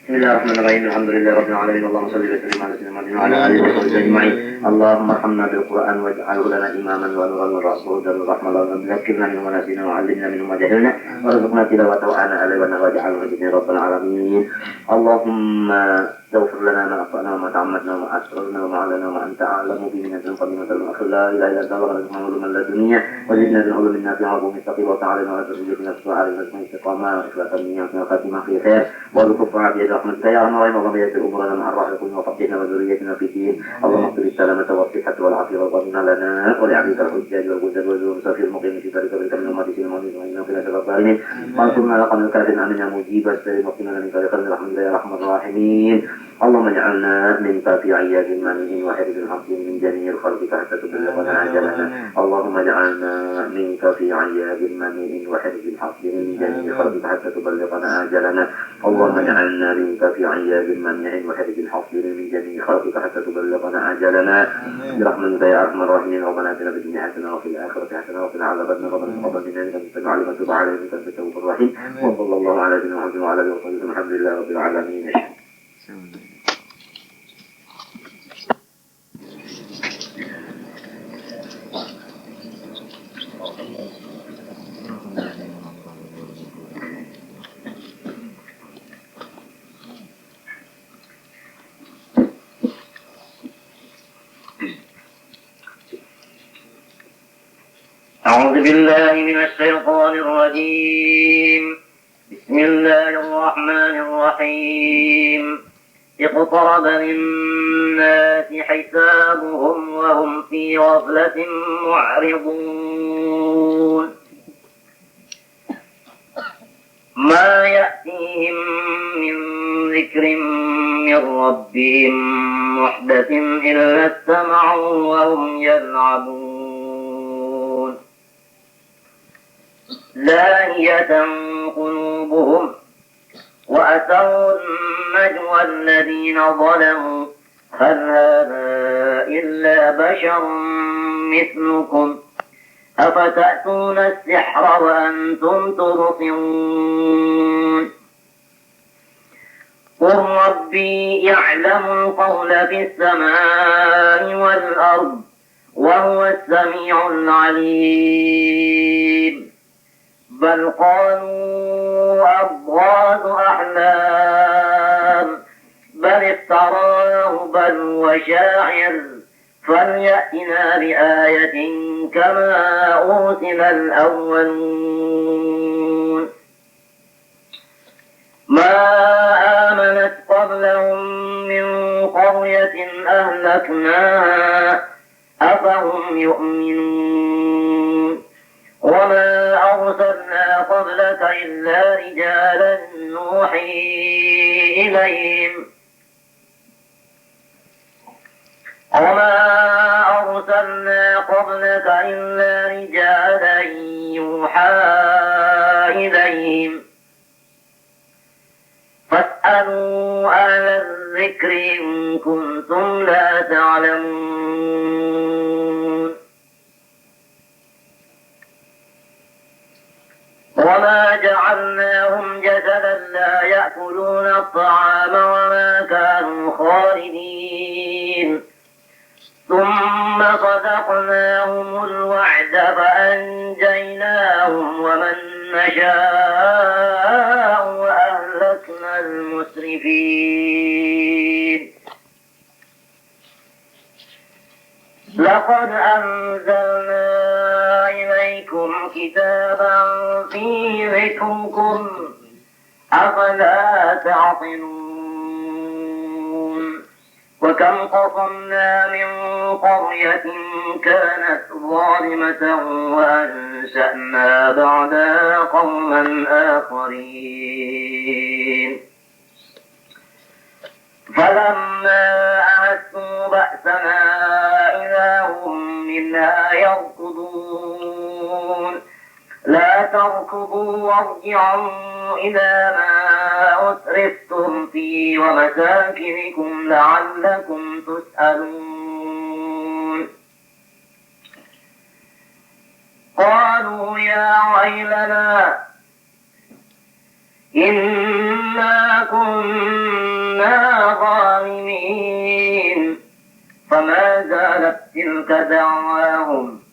Bismillahirrahmanirrahim. Alhamdulillahirabbil alamin. Allahumma shalli wa sallim ala sayyidina Muhammadin wa ala alihi wa sahbihi ajma'in. Allahumma arhamna bil Qur'an waj'alhu lana imaman wa nuran wa rahmatan wa rahmatan wa dhakkirna min manasina wa 'allimna min ma jahilna warzuqna tilawatahu ana alayhi wa ja'alhu hujjatan rabbil alamin. Allahumma اغفر لنا ما أخطأنا وما تعمدنا وما أسررنا وما أعلنا وما أنت أعلم به من قديمة الأخر لا إله إلا أنت وغفر محمد من لدنيا وزدنا بالعلوم النافعة وعلوم الثقيل وتعالى وتزيدنا السؤال والإسم الاستقامة وإخلاص النية وخاتمة في خير وارزق عافية رحمتك يا أرحم الراحمين اللهم يسر أمورنا مع الراحة وفقهنا وذريتنا في دين اللهم اغفر السلام السلامة والصحة والعافية والظن لنا ولعبيد الحجاج والجدد والمسافر المقيم في طريق بك من أمة المؤمنين وإنه في نشر الظالمين وانصرنا على قوم الكافرين آمين يا مجيب السلام وقنا من طريق الرحمن يا أرحم الراحمين. اللهم اجعلنا من فاتي عياد المؤمنين وحرز الحق من جميع خلقك حتى تبلغنا أجلنا. اللهم اجعلنا من فاتي عياد المؤمنين وحرز الحق من جميع خلقك حتى تبلغنا أجلنا. اللهم اجعلنا من فاتي عياد المؤمنين وحرز الحق من جميع خلقك حتى تبلغنا أجلنا برحمتك يا أرحم الراحمين. ربنا آتنا في الدنيا حسنة وفي الآخرة حسنة وقنا عذاب النار. ربنا تقبل منا إنك أنت العليم وتب علينا إنك أنت التواب الرحيم. وصلى الله على سيدنا محمد وعلى آله وصحبه وسلم. الحمد لله رب العالمين. أعوذ بالله من الشيطان الرجيم. بسم الله الرحمن الرحيم. اقترب للناس حسابهم وهم في غفلة معرضون. ما يأتيهم من ذكر من ربهم محدث إلا استمعوا وهم يلعبون. لاهية قلوبهم وأسروا النجوى الذين ظلموا هل هذا إلا بشر مثلكم أفتأتون السحر وأنتم تبصرون. قل ربي يعلم القول في السماء والأرض وهو السميع العليم. بل قالوا أضغاث أحلام بل افتراه بل هو شاعر فليأتنا بآية كما أرسل الأولون. ما آمنت قبلهم من قرية أهلكناها أفهم يؤمنون. وما أرسلنا قبلك إلا رجالا نوحي إليهم. وما أرسلنا قبلك إلا رجالا يوحى إليهم. فاسألوا أهل الذكر إن كنتم لا تعلمون. وما جعلناهم جسدا لا يأكلون الطعام وما كانوا خالدين. ثم صدقناهم الوعد فأنجيناهم ومن نشاء وأهلكنا المسرفين. لقد أنزلنا إليكم كتابا فيه ذكركم أفلا تعقلون. وكم قصمنا من قرية كانت ظالمة وأنشأنا بعدها قوما آخرين. فلما أحسوا بأسنا إذا هم منها يركضون. لا تركضوا وارجعوا إلى ما أسرفتم فيه ومساكنكم لعلكم تسألون. قالوا يا ويلنا إنا كنا ظالمين. فما زالت تلك دعواهم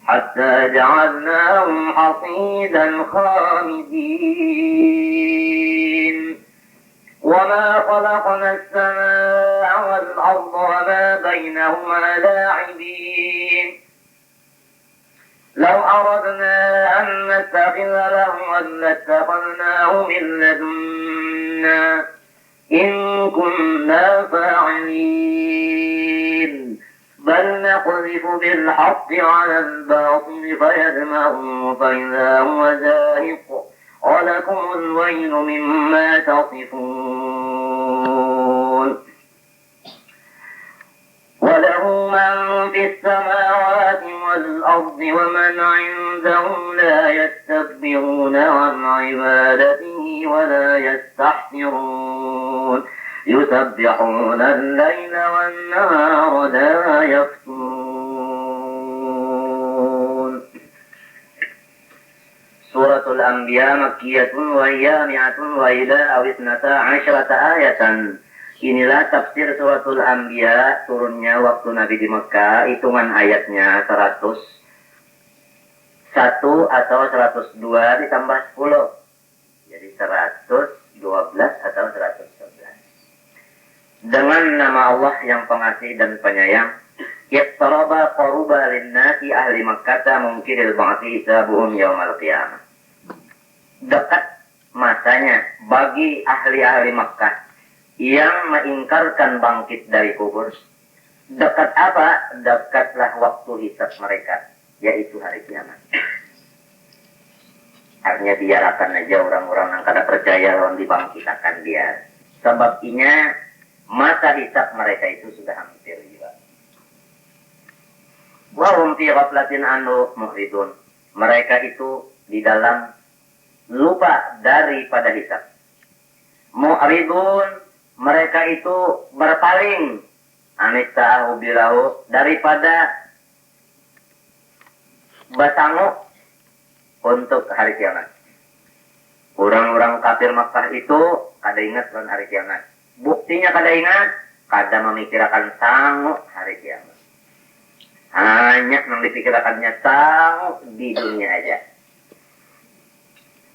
حتى جعلناهم حصيدا خامدين. وما خلقنا السماء والأرض وما بينهما لاعبين. لو أردنا أن نتخذ لهوا لاتخذناه من لدنا إن كنا فاعلين. بل نقذف بالحق على الباطل فيدمغه فإذا هو زاهق ولكم الويل مما تصفون وله من في السماوات والأرض ومن عنده لا يستكبرون عن عبادته ولا يستحسرون يسبحون الليل والنهار لا يفترون. Suratul Anbiya Makkiyatun wa hiya mi'atun wa ila aw ithnata 'asyrata ayatan. Inilah tafsir suratul Anbiya, turunnya waktu Nabi di Mekah, hitungan ayatnya 101 atau 102 ditambah 10. Jadi 112 atau 111. Dengan nama Allah yang pengasih dan penyayang, Yaqtaraba qaruba linnasi ahli Makkah mungkiril ba'thi hisabuhum yaumal qiyamah. Dekat masanya bagi ahli-ahli Makkah yang mengingkarkan bangkit dari kubur. Dekat apa? Dekatlah waktu hisab mereka, yaitu hari kiamat. Artinya biarkan aja orang-orang yang kada percaya lawan dibangkitkan dia. Sebabnya masa hisab mereka itu sudah hampir juga. Wa hum fi ghaflatin anhu mu'ridun. Mereka itu di dalam lupa daripada hisab. Mu'ridun, mereka itu berpaling anista'ahu bilahu, daripada bertangguh untuk hari kiamat. Orang-orang kafir Makkah itu kada ingat dengan hari kiamat. Buktinya kada ingat, kada memikirkan sanggup hari kiamat. Hanya yang dipikirkannya sanggup di dunia aja.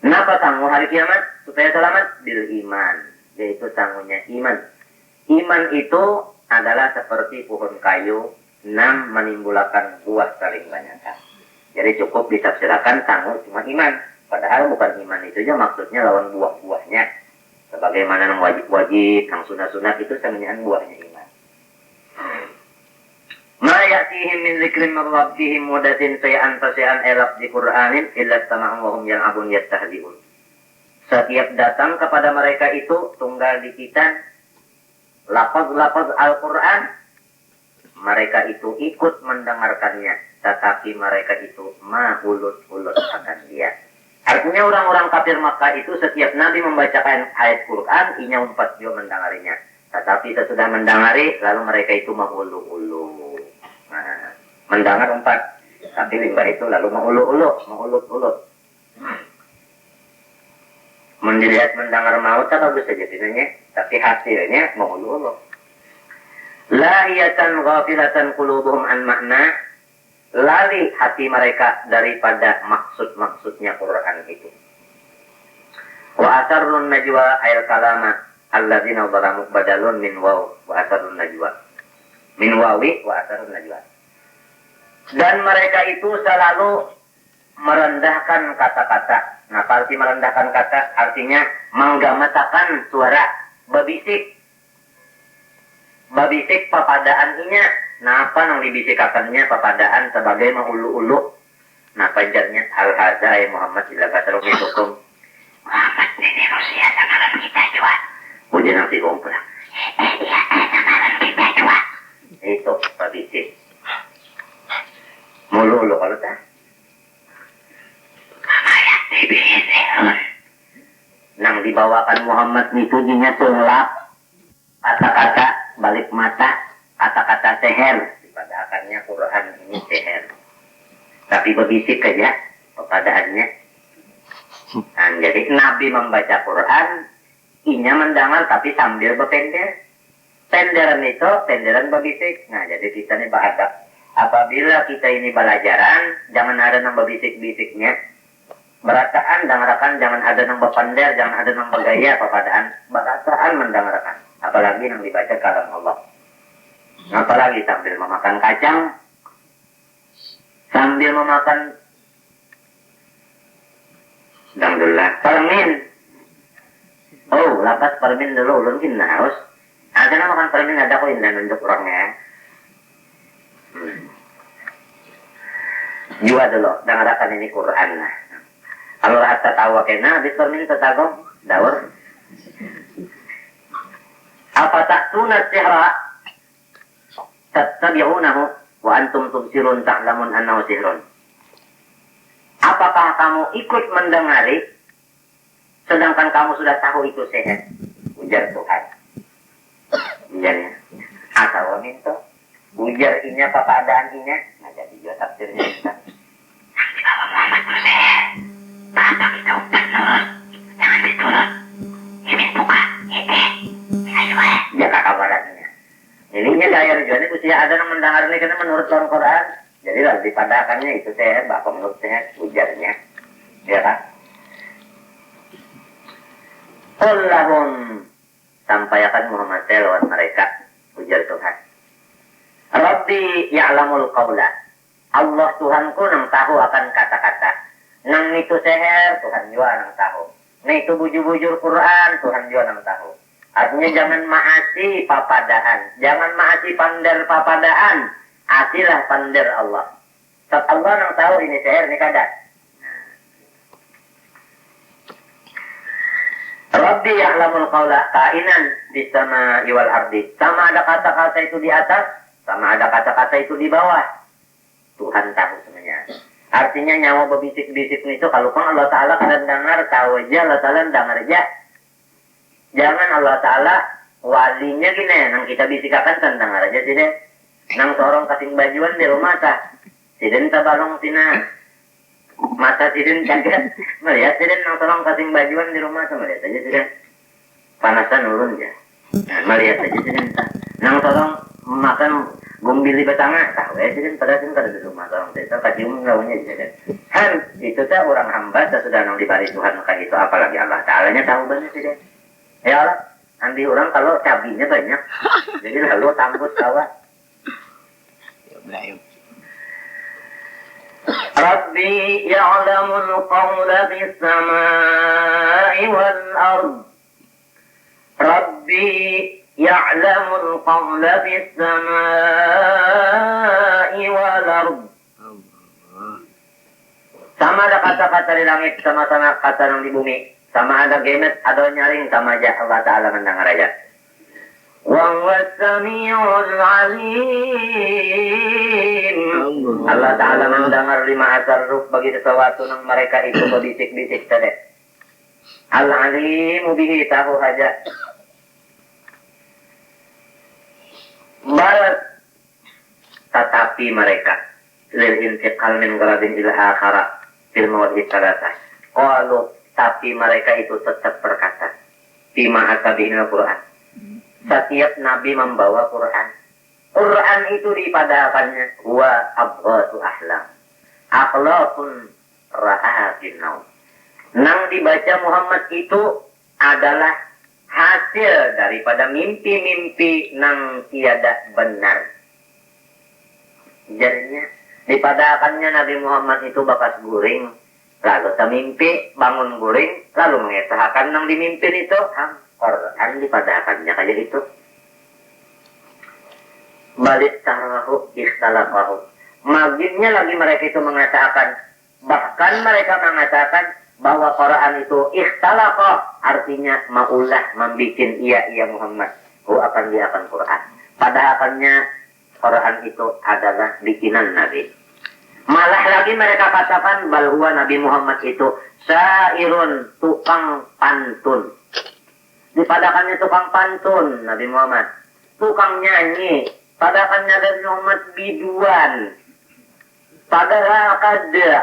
Kenapa sanggup hari kiamat? Supaya selamat bil iman. Yaitu sanggupnya iman. Iman itu adalah seperti pohon kayu yang menimbulkan buah saling banyak. Jadi cukup ditafsirkan sanggup cuma iman. Padahal bukan iman itu aja, maksudnya lawan buah-buahnya. Sebagaimana yang wajib-wajib, yang sunat-sunat itu sebenarnya buahnya iman. Ma ya'tihim min dzikrin min rabbihim mudatin say'an fasya'an elab di Qur'anin illa sama'an wa hum yal'abun yastahzi'un. Setiap datang kepada mereka itu tunggal dikitan lafaz-lafaz Al-Qur'an, mereka itu ikut mendengarkannya, tetapi mereka itu ulut-ulut akan dia. Artinya orang-orang kafir Makkah itu setiap Nabi membacakan ayat Quran, inya umpat dia mendengarinya. Tetapi sesudah mendengari, lalu mereka itu mengulu-ulu. Nah, mendengar umpat, tapi limbah itu lalu mengulut-ulut. Mendilihat mendengar maut tak bagus saja sebenarnya, tapi hasilnya mengulu-ulu. Lahiyatan ghafilatan qulubuhum an makna. Lari hati mereka daripada maksud-maksudnya Quran itu. Wa asarrun najwa ayat kalama alladzina zalamu badalun min waw wa asarrun najwa. Min wawi wa asarrun najwa. Dan mereka itu selalu merendahkan kata-kata. Nah, arti merendahkan kata artinya menggamatakan suara, babisik. Babisik papadaan-nya. Nah, apa yang dibisikakannya papadaan sebagai mengulu-ulu. Nah, panjangnya al-hadza ya Muhammad ila basarum hukum. Muhammad ini Rusia samaran kita juga. Ujian nanti kumpul. Iya, samaran kita juga. Itu babisik. Mulu-ulu kalau tak. Ayat dibisik. Nang dibawakan Muhammad itu jinya tulap. Kata-kata balik mata. Kata-kata seher, dipadakannya Quran ini seher. Tapi berbisik aja kepadaannya. Nah, jadi Nabi membaca Quran, inya mendengar tapi sambil berpender. Penderan itu, penderan berbisik. Nah, jadi kita ini beradab. Apabila kita ini belajaran, jangan ada yang berbisik-bisiknya. Berataan, dengarkan, jangan ada yang berpender, jangan ada yang bergaya kepadaan. Berataan mendengarkan. Apalagi yang dibaca kalam Allah. Apalagi sambil memakan kacang, sambil memakan alhamdulillah permin. Oh, lapas permin dulu, ulun kena haus. Ada nama makan permin ada kok indah nunjuk orangnya. Jua dulu, dengarkan ini Quran lah. Kalau hatta tawa kena, disormin tetagong, daur. Apa tak tunat sihra, tattabi'unahu, wa antum tubsirun ta'lamun annahu sihrun. Apakah kamu ikut mendengari, sedangkan kamu sudah tahu itu sihir? Ujar Tuhan. Ujarnya. Asal itu, ujar inya keadaan inya, nah jadi juga tafsirnya kita. Muhammad bersihir. Bahasa kita benar. Jangan diturun. Ini buka. Jaga kabarannya. Ininya daya rujuannya usia ada yang mendengar ini karena menurut Al-Quran. Jadi lah dipadakannya itu sehat, bapak menurut sehat ujarnya. Ya kan? Allahum sampaikan Muhammad lewat mereka ujar Tuhan. Rabbi ya'lamul qawla. Allah Tuhanku nang tahu akan kata-kata. Nang itu seher Tuhan juga nang tahu. Nah itu bujur-bujur Quran Tuhan juga nang tahu. Artinya jangan maasi papadaan. Jangan maasi pandar papadaan. Asilah pandar Allah. Sebab Allah nang tahu ini seher ini kada. Rabbi ya'lamul qawla kainan di sama iwal ardi. Sama ada kata-kata itu di atas, sama ada kata-kata itu di bawah. Tuhan tahu semuanya. Artinya nyawa berbisik-bisik itu kalau pun Allah Ta'ala kadang dengar, tahu aja Allah Ta'ala dengar aja. Jangan Allah Ta'ala walinya gini, nang kita bisikakan dengar aja tidak. Nang sorong kasing bajuan di rumah tak. Tidak balong tina. Mata sidin kaget melihat sidin nang tolong kasing bajuan di rumah sama lihat aja sidin panasan ulun ya melihat aja sidin nang tolong makan gumbili betanga tahu ya sidin pada sidin kada di rumah tolong kita kacium launya sidin han itu teh orang hamba sudah nang dibari Tuhan kayak itu apalagi Allah Ta'ala nya tahu banget sidin ya Allah andi orang kalau cabinya banyak jadi lalu tambut kawat Rabbi ya'lamul qawla bis samai wal ard. Rabbi ya'lamul qawla bis samai wal ard. Sama ada kata-kata di langit, sama-sama kata yang di bumi. Sama ada gemet, ada nyaring, sama aja Allah Ta'ala mendengar aja. Wa huwa samiul alim. Allah Ta'ala mendengar 5 asar-ruf bagi sesuatu yang mereka itu berbisik-bisik tadi. Al-alimu bihi tahu saja. Balat tetapi mereka lil intiqal min galadin ila akhara fil mawadhi salatah. Qalu tapi mereka itu tetap berkata bima asabi'il Qur'an. Setiap Nabi membawa Quran. Quran itu dipadakannya wa abghatu ahlam. Akhlaqun ra'atin naum. Nang dibaca Muhammad itu adalah hasil daripada mimpi-mimpi nang tiada benar. Jadinya dipadakannya Nabi Muhammad itu bakas guring, lalu semimpi bangun guring, lalu mengesahkan nang dimimpin itu Quran dipadakannya kayak itu. Balik tarahu ikhtalafahu. Maginnya lagi mereka itu mengatakan, bahkan mereka mengatakan bahwa Quran itu ikhtalafa, artinya maulah membikin ia Muhammad. Akan dia akan Quran. Padahalnya Quran itu adalah bikinan Nabi. Malah lagi mereka katakan bahwa Nabi Muhammad itu syairun, tukang pantun. Dipadakannya tukang pantun Nabi Muhammad, tukang nyanyi. Padakannya Nabi Muhammad biduan. Padahal kada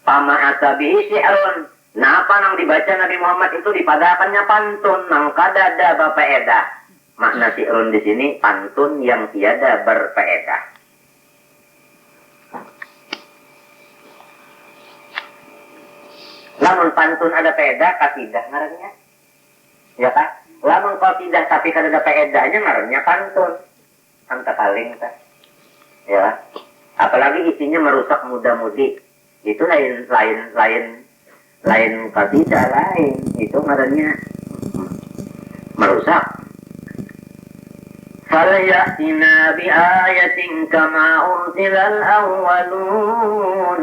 pama'ata bihi syi'run. Nah apa yang dibaca Nabi Muhammad itu dipadakannya pantun nang kada ada berfaedah. Makna syi'run di sini pantun yang tiada berfaedah. Namun pantun ada faedah kasidah ngarannya. Ya kan? Lamun kau tidak tapi kada ada faedahnya ngarannya pantun. Anta paling kan. Ya. Apalagi isinya merusak muda-mudi. Itu lain kasidah lain. Itu ngarannya merusak. فَلْيَأْتِنَا بِآيَةٍ كَمَا أُرْسِلَ الْأَوَّلُونَ.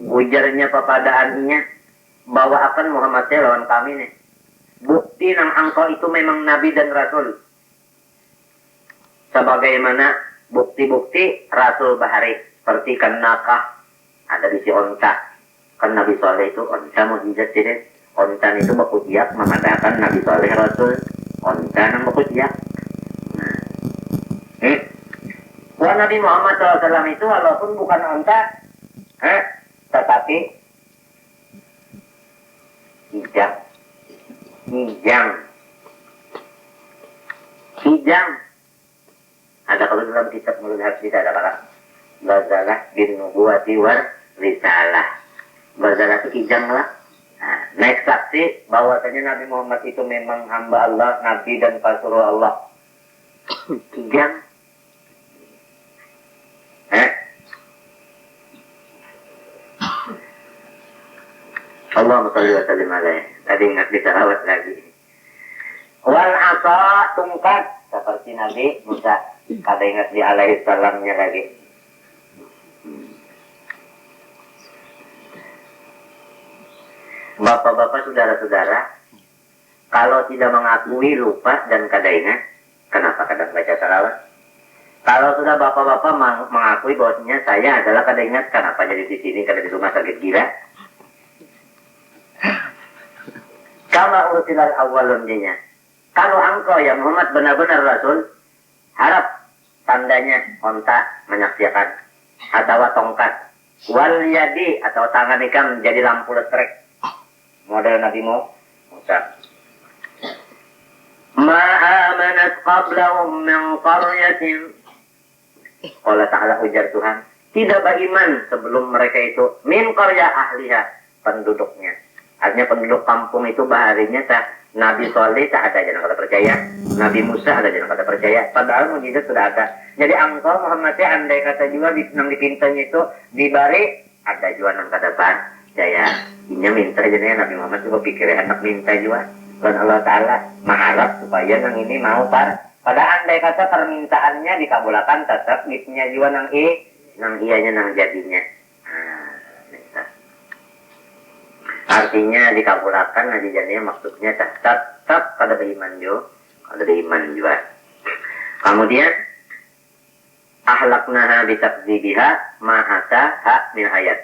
Ujarnya kepadanya, bawakan Muhammad lawan kami nih. Bukti nang engkau itu memang nabi dan rasul. Sebagaimana bukti-bukti rasul bahari, seperti kan nakah ada di si onta. Kan Nabi Soleh itu onta mujizat sini. Onta itu bakutiak memadakan Nabi Soleh rasul. Onta nang bakutiak. Wah, Nabi Muhammad SAW itu walaupun bukan onta, tetapi hijang. Ada kalau dalam kitab Nurul Hadis ada kata bazalah bin nubuwati war risalah. Bazalah itu hijang lah. Nah, naik saksi bahwasanya Nabi Muhammad itu memang hamba Allah, Nabi dan Rasul Allah. Hijang. Allahumma shalli wa sallim alaihi. Tadi ingat disalawat lagi. Wal asa tungkat seperti Nabi Musa. Kada ingat di alaihi salamnya lagi. Bapak-bapak, saudara-saudara, kalau tidak mengakui lupa dan kada ingat, kenapa kadang baca salawat? Kalau sudah bapak-bapak mengakui bahwasanya saya adalah kada ingat, kenapa jadi di sini, kada di rumah sakit gila? Kama ursilal awwalun dinya. Kalau engkau ya Muhammad benar-benar Rasul, harap tandanya onta menyaksikan atau tongkat, wal yadi atau tangan ikan menjadi lampu listrik model Nabi Musa. Ma amanat qablahum min qaryatin. Allah Ta'ala ujar Tuhan, tidak beriman sebelum mereka itu min qarya ahliha, penduduknya. Artinya penduduk kampung itu baharinya Nabi Soleh tak ada yang kata percaya, Nabi Musa ada yang kata percaya, padahal mujizat sudah ada. Jadi engkau Muhammad andai kata juga nang dipintanya itu dibari ada juga nang kata percaya. Inya minta jadinya Nabi Muhammad juga pikirnya anak minta juga. Dan Allah Ta'ala mengharap supaya nang ini mau pada andai kata permintaannya dikabulkan tetap gitnya juga nang ianya nang jadinya. Artinya dikabulkan nanti jadinya maksudnya tetap pada beriman juga. Kemudian ahlaknaha bitakdzibiha ma'asa hak min ayat.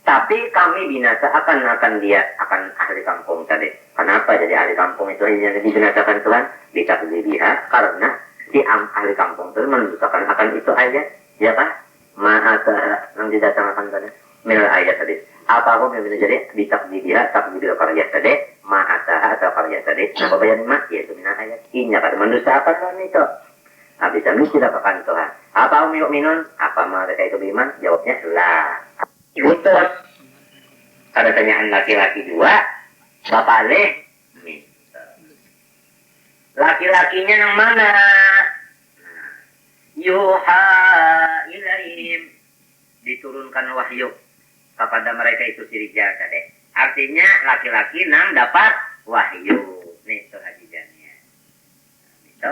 Tapi kami binasa akan dia akan ahli kampung tadi. Kenapa jadi ahli kampung itu hanya dibinasakan Tuhan? Bitakdzibiha karena si ahli kampung itu mendustakan akan itu ayat, ya kan? Ma'asa yang didatangkan tadi min ayat tadi. Apapun yang bisa jadi bitakdzibiha takdzibil karya tadi ma'asa atau karya tadi. Apa bayan mak yaitu min ayat. Inya kan mendustakan kan itu. Habis itu tidak akan Tuhan. Apa minun? Apa mereka itu beriman? Jawabnya lah. Betul. Ada tanyaan laki-laki juga. Bapak leh. Laki-lakinya yang mana? Yuha ilaihim. Diturunkan wahyu kepada mereka itu sirijal tadi. Artinya laki-laki nang dapat wahyu. Nih itu hadijannya. Itu.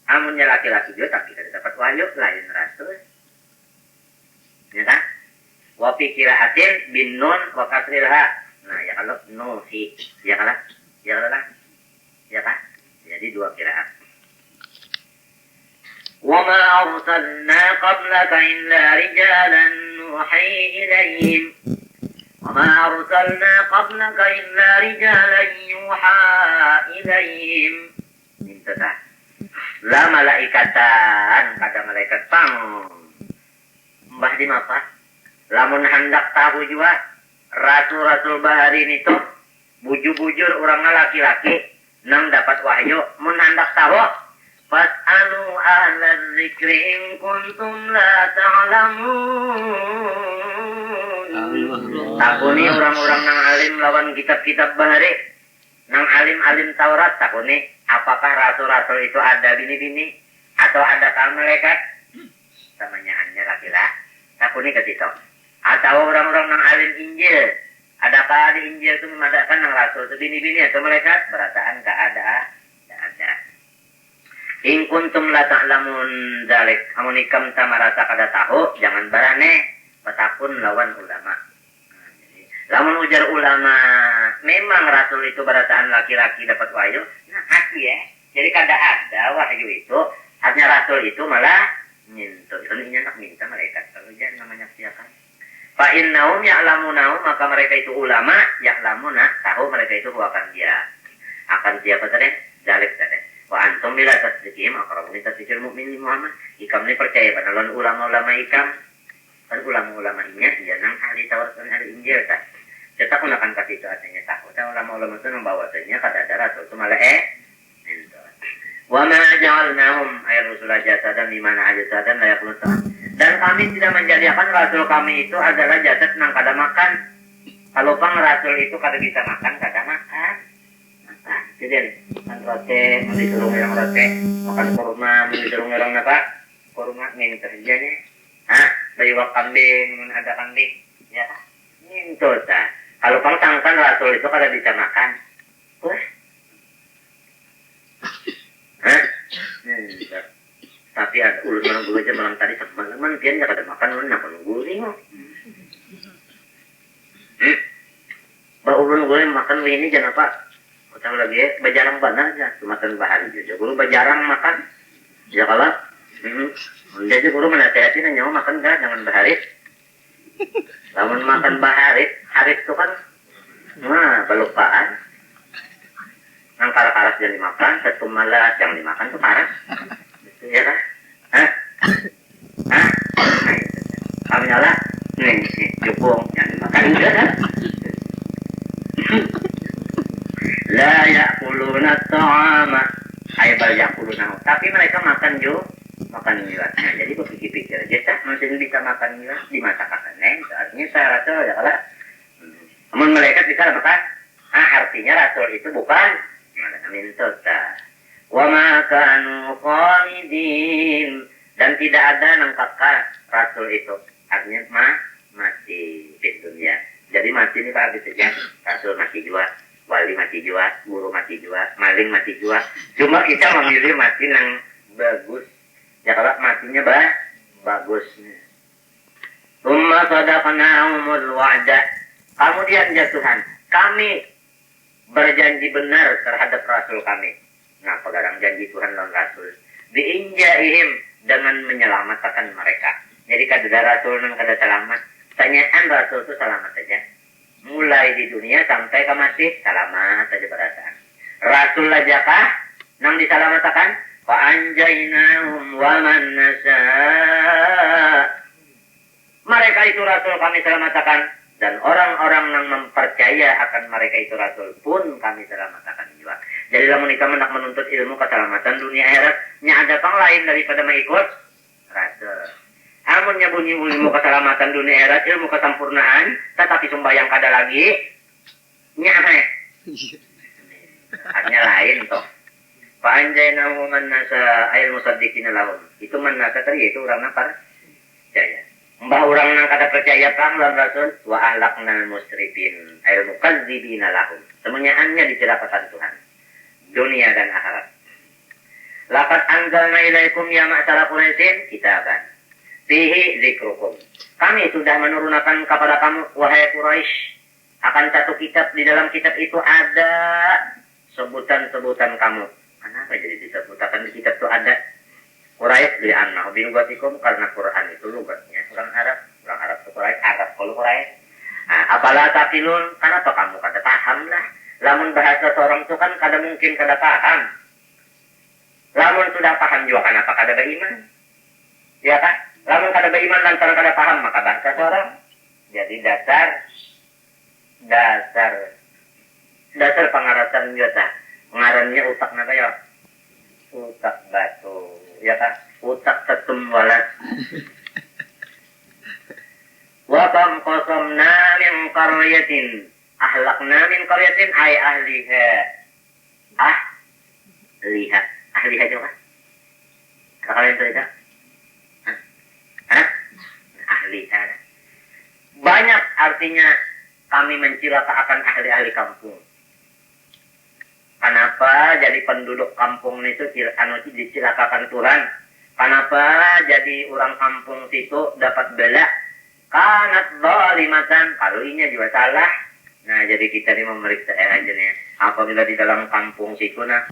Amunnya laki-laki juga tapi tidak dapat wahyu lain rasul. Ya kan? Wa fi qira'atin bin nun wa kasrilha. Nah, ya kalau nuhi, ya kan? Ya kan? Ya kan? Jadi dua qira'at. Wa ma arsalna qablaka illa rijalan nuhi ilaihim. Wa ma arsalna qablaka illa rijalan yuha ilaihim. Minta la malaikatan kata malaikat pang. Mbah di mapa? Lamun hendak tahu juga rasul-rasul bahari itu bujur-bujur orangnya laki-laki nang dapat wahyu mun hendak tahu fas'alu ahla dzikri in kuntum la ta'lamun. Takuni orang-orang nang alim lawan kitab-kitab bahari nang alim-alim Taurat takuni apakah rasul-rasul itu ada bini-bini atau ada kaum malaikat? Namanya hanya laki-laki. Takuni ke situ. Atau orang-orang nang alim Injil, adakah di Injil itu memadakan nang rasul itu bini-bini atau malaikat? Berataan tak ada. In kuntum la ta'lamun dzalik. Amun ikam ta marasa kada tahu, jangan barane petapun lawan ulama. Nah, jadi lamun ujar ulama, memang rasul itu barataan laki-laki dapat wahyu. Nah, hati ya. Jadi kada ada wahyu itu, hanya rasul itu malah minta. Itu nak minta malaikat. Kalau jangan namanya siapa? Fa innahum ya'lamunahum, maka mereka itu ulama, ya'lamuna, tahu mereka itu akan dia. Akan siapa tadi? Dzalik tadi. Wa antum bila tasdiqim aqrabu min tasdiqil mu'min Muhammad. Ikam ni percaya pada ulama-ulama ikam. Kan ulama-ulama ini dia nang ahli Taurat dan ahli Injil tak. Cetak akan kasih itu artinya tahu. Dan ulama-ulama itu membawa tanya kada ada rasul itu malah wa ma ja'alnahum ay rusulah jasadan di mana jasadan la yaqulun. Dan kami tidak menjadikan rasul kami itu adalah jasad nang kada makan. Kalau pang rasul itu kada bisa makan, kada makan. Jadi kan roti, disuruh orang roti, makan kurma, disuruh orang apa? Kurma ini terjadi. Bayiwak kambing, ada kambing, ya. Itu ta. Kalau kau tangkan rasul itu kada bisa makan, tapi ada ulun malam dulu aja malam tadi semalaman dia nggak ada makan, ulun apa nungguin? Ulun gue makan ini jangan apa? Tahu lagi ya, bajarang benar ya, makan bahari juga. Guru bajarang makan, ya kalau, jadi guru menasihati nyawa makan kan jangan bahari. Lamun makan bahari, hari itu kan, pelupaan. Nang karas-karas yang dimakan, satu malas yang dimakan tuh karas, itu ya kan? Kami nyala, nih jupung yang dimakan juga kan? La ya'kuluna ta'ama ay bal ya'kuluna. Tapi mereka makan juga nah, jadi berpikir-pikir aja tak masih bisa makan juga di masa kanan. Artinya saya rasa ya kalau namun mereka bisa makan. Artinya rasul itu bukan min tota. Wa ma kanu khalidin, dan tidak ada nang kakak rasul itu. Artinya mati di dunia. Jadi mati ini Pak habis saja. Rasul mati juga. Wali mati jua, guru mati jua, maling mati jua. Cuma kita memilih mati yang bagus. Ya kalau matinya bagus. Tsumma sadaqnahumul wa'da. Kemudian ya Tuhan, kami berjanji benar terhadap Rasul kami. Nah, pegarang janji Tuhan dan Rasul. Diinjaihim dengan menyelamatkan mereka. Jadi kada Rasul dan kada selamat. Tanyaan Rasul itu selamat saja. Mulai di dunia sampai ke mati selamat saja perasaan. Rasul aja kah nang diselamatkan? Fa anjainahum wa man nasa. Mereka itu rasul kami selamatkan, dan orang-orang yang mempercaya akan mereka itu rasul pun kami selamatkan juga. Jadi lamun kita hendak menuntut ilmu keselamatan dunia akhirat, nya ada pang lain daripada mengikut rasul. Amunnya bunyi ilmu keselamatan dunia akhirat, ilmu kesempurnaan, tetapi sembahyang kada lagi, nyahe. Hanya lain toh. Fa'anjainahu man nasa ayil musaddiqina lahum. Itu man nasa tadi itu orang apa? Percaya. Mbah orang nang kada percaya pang lan rasul wa ahlaknal musrifin ayil mukadzibina lahum. Semuanya diceritakan Tuhan. Dunia dan akhirat. Laqad anzalna ilaikum ya ma'syara Quraisyin kitaban fihi dzikrukum. Kami sudah menurunkan kepada kamu wahai Quraisy akan satu kitab, di dalam kitab itu ada sebutan-sebutan kamu. Kenapa jadi disebutkan di kitab itu ada? Quraisy bi annahu bi lugatikum, karena Quran itu lugatnya orang Arab itu Quraisy, Arab kalau Quraisy. Apalah taqilun, kenapa kamu kada paham lah? Lamun bahasa seorang itu kan kada mungkin kada paham. Lamun sudah paham juga kenapa kada beriman? Ya kan? Lamun kada beriman lantaran kada paham maka bahasa seorang. Jadi dasar pengarasan biasa. Pengarannya utak apa ya? Utak batu. Ya kan? Utak tetum walas. Wa kam qasamna min qaryatin ahlakna min qaryatin ay ahliha. Ahliha juga. Kalian tahu tidak? Ahliha. Banyak artinya kami mencilaka akan ahli-ahli kampung. Kenapa jadi penduduk kampung itu anu dicilakakan Tuhan? Kenapa jadi orang kampung situ dapat bela? Kanat zalimatan, kalau inya juga salah. Nah, jadi kita ini memeriksa aja nih. Apabila di dalam kampung situ, nah,